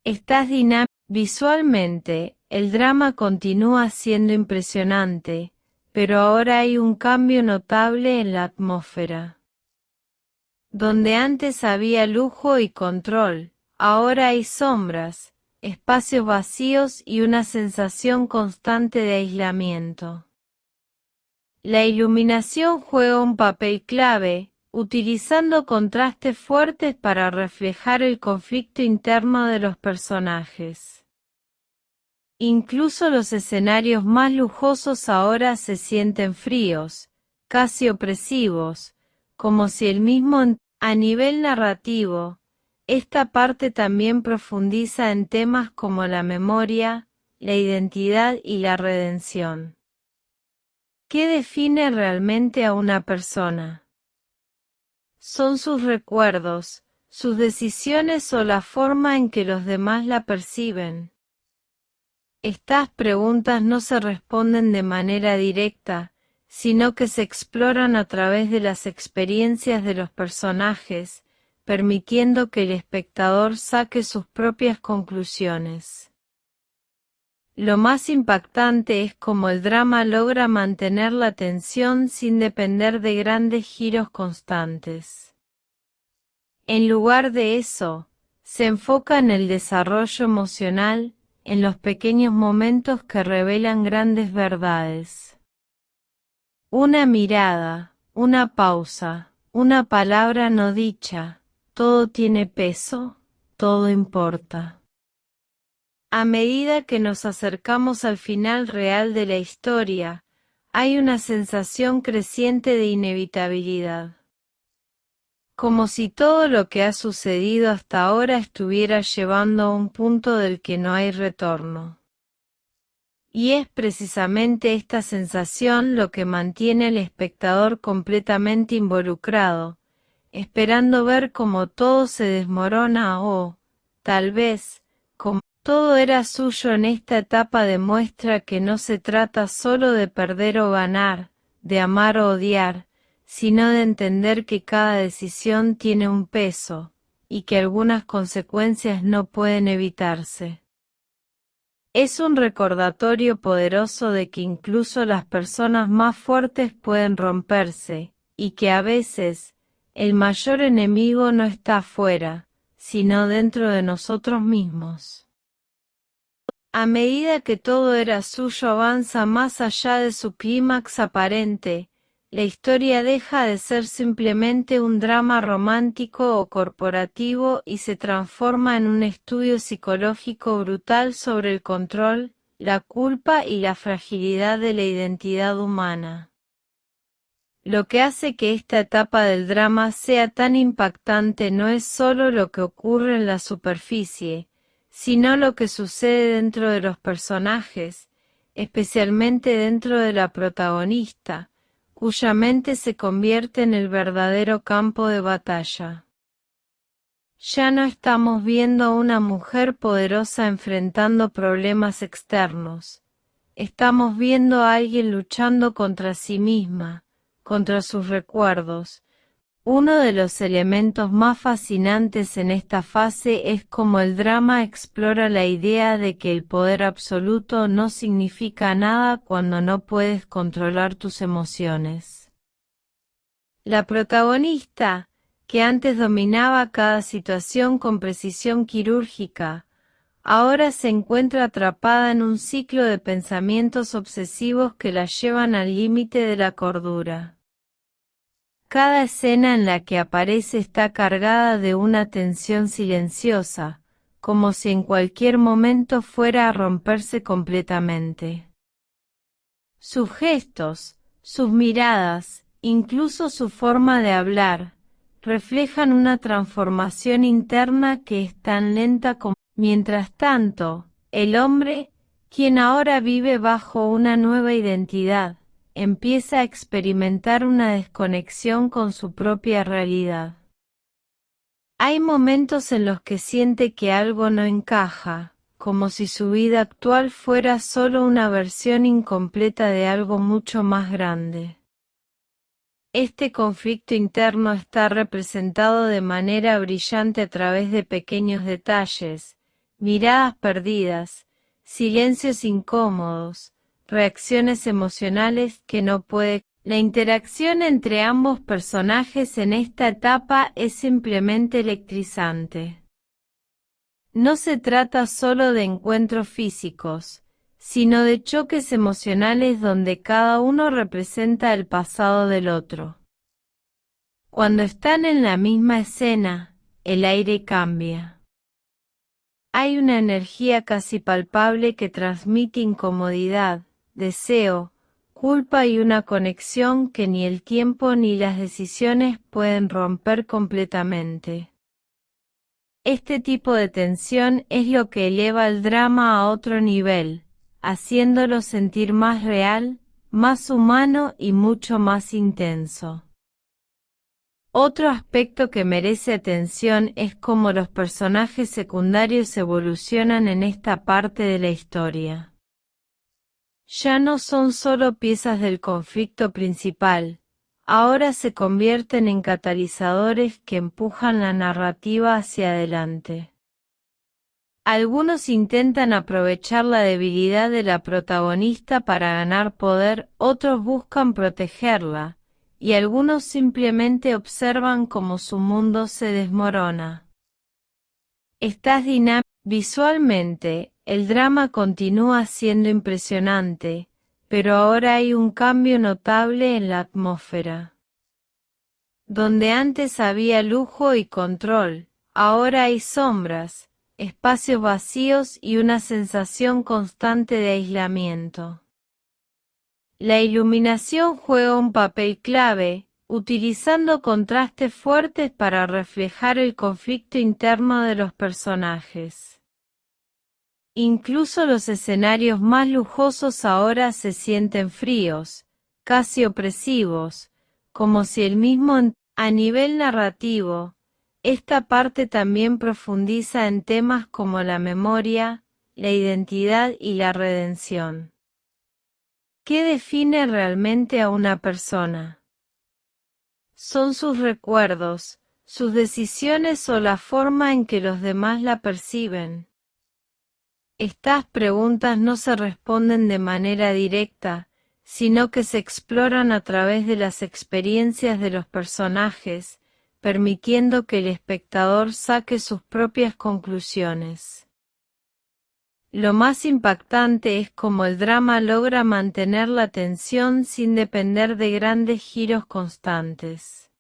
Estas dinámicas. Visualmente, el drama continúa siendo impresionante, pero ahora hay un cambio notable en la atmósfera. Donde antes había lujo y control, ahora hay sombras, espacios vacíos y una sensación constante de aislamiento. La iluminación juega un papel clave, utilizando contrastes fuertes para reflejar el conflicto interno de los personajes. Incluso los escenarios más lujosos ahora se sienten fríos, casi opresivos, como si el mismo. A nivel narrativo, esta parte también profundiza en temas como la memoria, la identidad y la redención. ¿Qué define realmente a una persona? ¿Son sus recuerdos, sus decisiones o la forma en que los demás la perciben? Estas preguntas no se responden de manera directa, sino que se exploran a través de las experiencias de los personajes, permitiendo que el espectador saque sus propias conclusiones. Lo más impactante es cómo el drama logra mantener la tensión sin depender de grandes giros constantes. En lugar de eso, se enfoca en el desarrollo emocional, en los pequeños momentos que revelan grandes verdades. Una mirada, una pausa, una palabra no dicha, todo tiene peso, todo importa. A medida que nos acercamos al final real de la historia, hay una sensación creciente de inevitabilidad. Como si todo lo que ha sucedido hasta ahora estuviera llevando a un punto del que no hay retorno. Y es precisamente esta sensación lo que mantiene al espectador completamente involucrado, esperando ver cómo todo se desmorona o, tal vez, como todo era suyo en esta etapa demuestra que no se trata solo de perder o ganar, de amar o odiar, sino de entender que cada decisión tiene un peso, y que algunas consecuencias no pueden evitarse. Es un recordatorio poderoso de que incluso las personas más fuertes pueden romperse, y que a veces, el mayor enemigo no está afuera, sino dentro de nosotros mismos. A medida que todo era suyo avanza más allá de su clímax aparente, la historia deja de ser simplemente un drama romántico o corporativo y se transforma en un estudio psicológico brutal sobre el control, la culpa y la fragilidad de la identidad humana. Lo que hace que esta etapa del drama sea tan impactante no es solo lo que ocurre en la superficie, sino lo que sucede dentro de los personajes, especialmente dentro de la protagonista, cuya mente se convierte en el verdadero campo de batalla. Ya no estamos viendo a una mujer poderosa enfrentando problemas externos. Estamos viendo a alguien luchando contra sí misma, contra sus recuerdos. Uno de los elementos más fascinantes en esta fase es cómo el drama explora la idea de que el poder absoluto no significa nada cuando no puedes controlar tus emociones. La protagonista, que antes dominaba cada situación con precisión quirúrgica, ahora se encuentra atrapada en un ciclo de pensamientos obsesivos que la llevan al límite de la cordura. Cada escena en la que aparece está cargada de una tensión silenciosa, como si en cualquier momento fuera a romperse completamente. Sus gestos, sus miradas, incluso su forma de hablar, reflejan una transformación interna que es tan lenta como... Mientras tanto, el hombre, quien ahora vive bajo una nueva identidad, empieza a experimentar una desconexión con su propia realidad. Hay momentos en los que siente que algo no encaja, como si su vida actual fuera solo una versión incompleta de algo mucho más grande. Este conflicto interno está representado de manera brillante a través de pequeños detalles, miradas perdidas, silencios incómodos, reacciones emocionales que no puede. La interacción entre ambos personajes en esta etapa es simplemente electrizante. No se trata solo de encuentros físicos, sino de choques emocionales donde cada uno representa el pasado del otro. Cuando están en la misma escena, el aire cambia. Hay una energía casi palpable que transmite incomodidad, deseo, culpa y una conexión que ni el tiempo ni las decisiones pueden romper completamente. Este tipo de tensión es lo que eleva el drama a otro nivel, haciéndolo sentir más real, más humano y mucho más intenso. Otro aspecto que merece atención es cómo los personajes secundarios evolucionan en esta parte de la historia. Ya no son solo piezas del conflicto principal, ahora se convierten en catalizadores que empujan la narrativa hacia adelante. Algunos intentan aprovechar la debilidad de la protagonista para ganar poder, otros buscan protegerla, y algunos simplemente observan cómo su mundo se desmorona. Estás dinámico. Visualmente, el drama continúa siendo impresionante, pero ahora hay un cambio notable en la atmósfera. Donde antes había lujo y control, ahora hay sombras, espacios vacíos y una sensación constante de aislamiento. La iluminación juega un papel clave, utilizando contrastes fuertes para reflejar el conflicto interno de los personajes. Incluso los escenarios más lujosos ahora se sienten fríos, casi opresivos, como si el mismo... A nivel narrativo, esta parte también profundiza en temas como la memoria, la identidad y la redención. ¿Qué define realmente a una persona? ¿Son sus recuerdos, sus decisiones o la forma en que los demás la perciben? Estas preguntas no se responden de manera directa, sino que se exploran a través de las experiencias de los personajes, permitiendo que el espectador saque sus propias conclusiones. Lo más impactante es cómo el drama logra mantener la tensión sin depender de grandes giros constantes.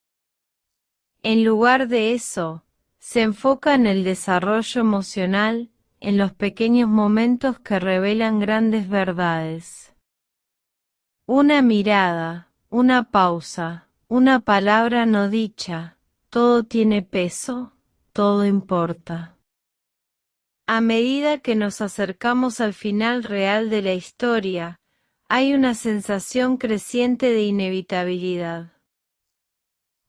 En lugar de eso, se enfoca en el desarrollo emocional, en los pequeños momentos que revelan grandes verdades. Una mirada, una pausa, una palabra no dicha, todo tiene peso, todo importa. A medida que nos acercamos al final real de la historia, hay una sensación creciente de inevitabilidad.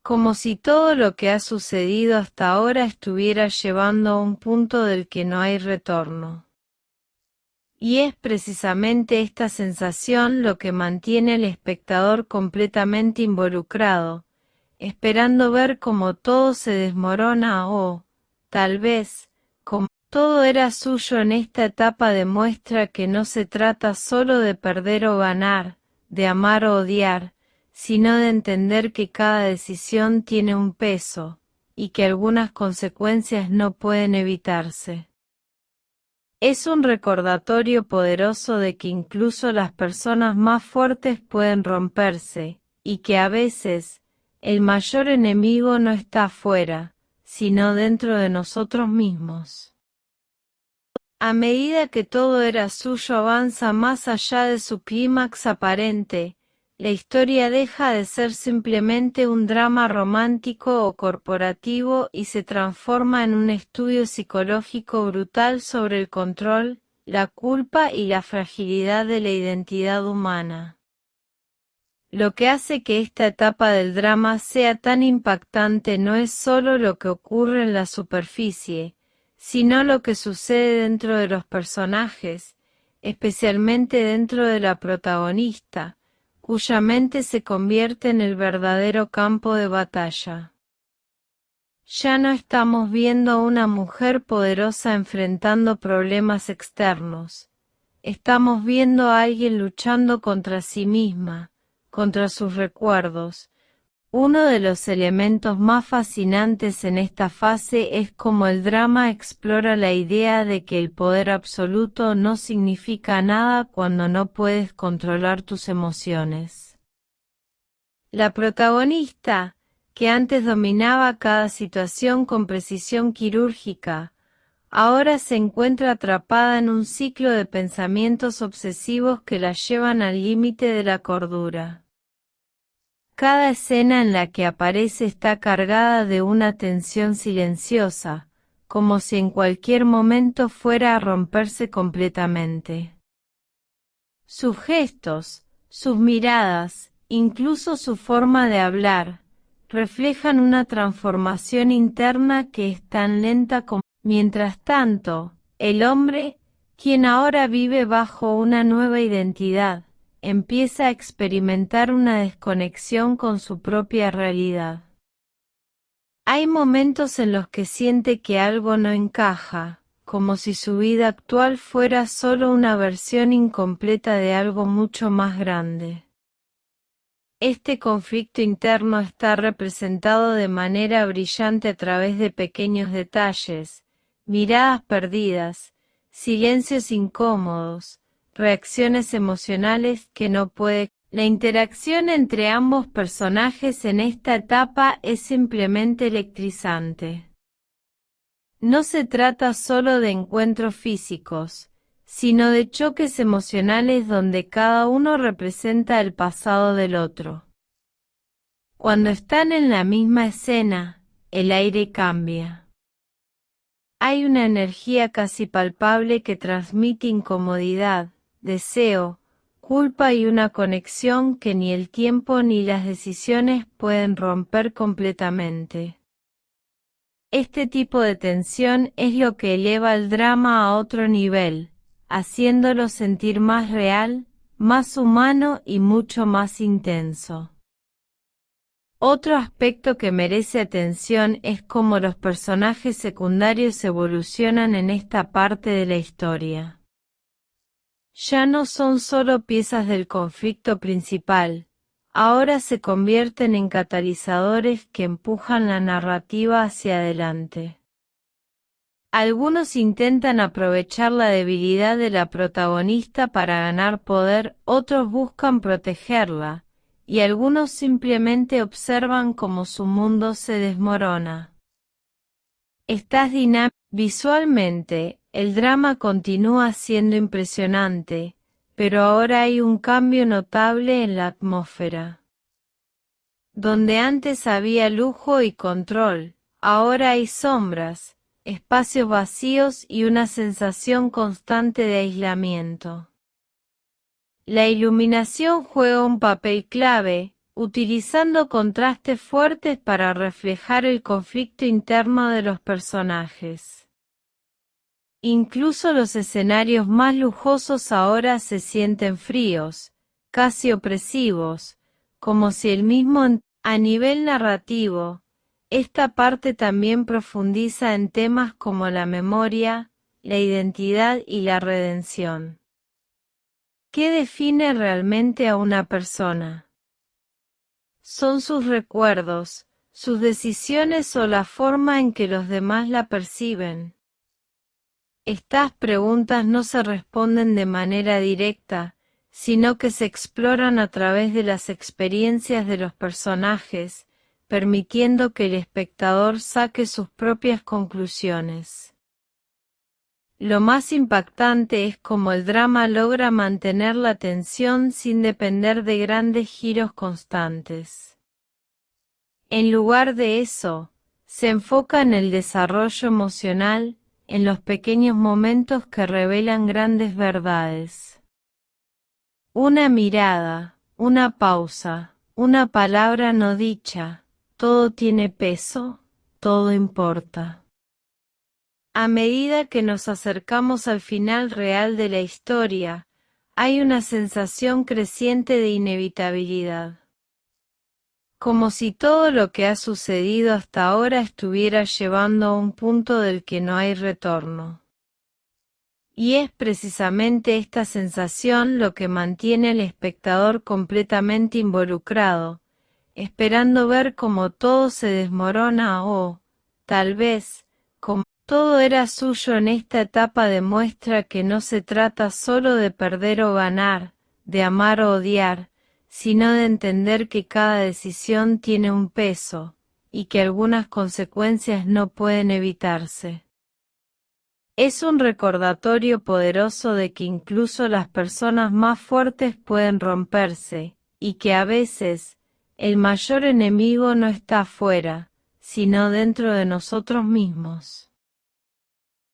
Como si todo lo que ha sucedido hasta ahora estuviera llevando a un punto del que no hay retorno. Y es precisamente esta sensación lo que mantiene al espectador completamente involucrado, esperando ver cómo todo se desmorona o, tal vez, como todo era suyo en esta etapa demuestra que no se trata solo de perder o ganar, de amar o odiar, sino de entender que cada decisión tiene un peso, y que algunas consecuencias no pueden evitarse. Es un recordatorio poderoso de que incluso las personas más fuertes pueden romperse, y que a veces, el mayor enemigo no está afuera, sino dentro de nosotros mismos. A medida que todo era suyo avanza más allá de su clímax aparente, la historia deja de ser simplemente un drama romántico o corporativo y se transforma en un estudio psicológico brutal sobre el control, la culpa y la fragilidad de la identidad humana. Lo que hace que esta etapa del drama sea tan impactante no es solo lo que ocurre en la superficie, sino lo que sucede dentro de los personajes, especialmente dentro de la protagonista, cuya mente se convierte en el verdadero campo de batalla. Ya no estamos viendo a una mujer poderosa enfrentando problemas externos. Estamos viendo a alguien luchando contra sí misma, contra sus recuerdos. Uno de los elementos más fascinantes en esta fase es cómo el drama explora la idea de que el poder absoluto no significa nada cuando no puedes controlar tus emociones. La protagonista, que antes dominaba cada situación con precisión quirúrgica, ahora se encuentra atrapada en un ciclo de pensamientos obsesivos que la llevan al límite de la cordura. Cada escena en la que aparece está cargada de una tensión silenciosa, como si en cualquier momento fuera a romperse completamente. Sus gestos, sus miradas, incluso su forma de hablar, reflejan una transformación interna que es tan lenta como... Mientras tanto, el hombre, quien ahora vive bajo una nueva identidad, empieza a experimentar una desconexión con su propia realidad. Hay momentos en los que siente que algo no encaja, como si su vida actual fuera solo una versión incompleta de algo mucho más grande. Este conflicto interno está representado de manera brillante a través de pequeños detalles, miradas perdidas, silencios incómodos, reacciones emocionales que no puede. La interacción entre ambos personajes en esta etapa es simplemente electrizante. No se trata solo de encuentros físicos, sino de choques emocionales donde cada uno representa el pasado del otro. Cuando están en la misma escena, el aire cambia. Hay una energía casi palpable que transmite incomodidad, deseo, culpa y una conexión que ni el tiempo ni las decisiones pueden romper completamente. Este tipo de tensión es lo que eleva el drama a otro nivel, haciéndolo sentir más real, más humano y mucho más intenso. Otro aspecto que merece atención es cómo los personajes secundarios evolucionan en esta parte de la historia. Ya no son solo piezas del conflicto principal, ahora se convierten en catalizadores que empujan la narrativa hacia adelante. Algunos intentan aprovechar la debilidad de la protagonista para ganar poder, otros buscan protegerla, y algunos simplemente observan cómo su mundo se desmorona. Visualmente, El drama continúa siendo impresionante, pero ahora hay un cambio notable en la atmósfera. Donde antes había lujo y control, ahora hay sombras, espacios vacíos y una sensación constante de aislamiento. La iluminación juega un papel clave, utilizando contrastes fuertes para reflejar el conflicto interno de los personajes. Incluso los escenarios más lujosos ahora se sienten fríos, casi opresivos, como si el mismo. A nivel narrativo, esta parte también profundiza en temas como la memoria, la identidad y la redención. ¿Qué define realmente a una persona? Son sus recuerdos, sus decisiones o la forma en que los demás la perciben. Estas preguntas no se responden de manera directa, sino que se exploran a través de las experiencias de los personajes, permitiendo que el espectador saque sus propias conclusiones. Lo más impactante es cómo el drama logra mantener la tensión sin depender de grandes giros constantes. En lugar de eso, se enfoca en el desarrollo emocional, en los pequeños momentos que revelan grandes verdades. Una mirada, una pausa, una palabra no dicha, todo tiene peso, todo importa. A medida que nos acercamos al final real de la historia, hay una sensación creciente de inevitabilidad. Como si todo lo que ha sucedido hasta ahora estuviera llevando a un punto del que no hay retorno. Y es precisamente esta sensación lo que mantiene al espectador completamente involucrado, esperando ver cómo todo se desmorona o, tal vez, como todo era suyo en esta etapa demuestra que no se trata solo de perder o ganar, de amar o odiar, sino de entender que cada decisión tiene un peso, y que algunas consecuencias no pueden evitarse. Es un recordatorio poderoso de que incluso las personas más fuertes pueden romperse, y que a veces, el mayor enemigo no está afuera, sino dentro de nosotros mismos.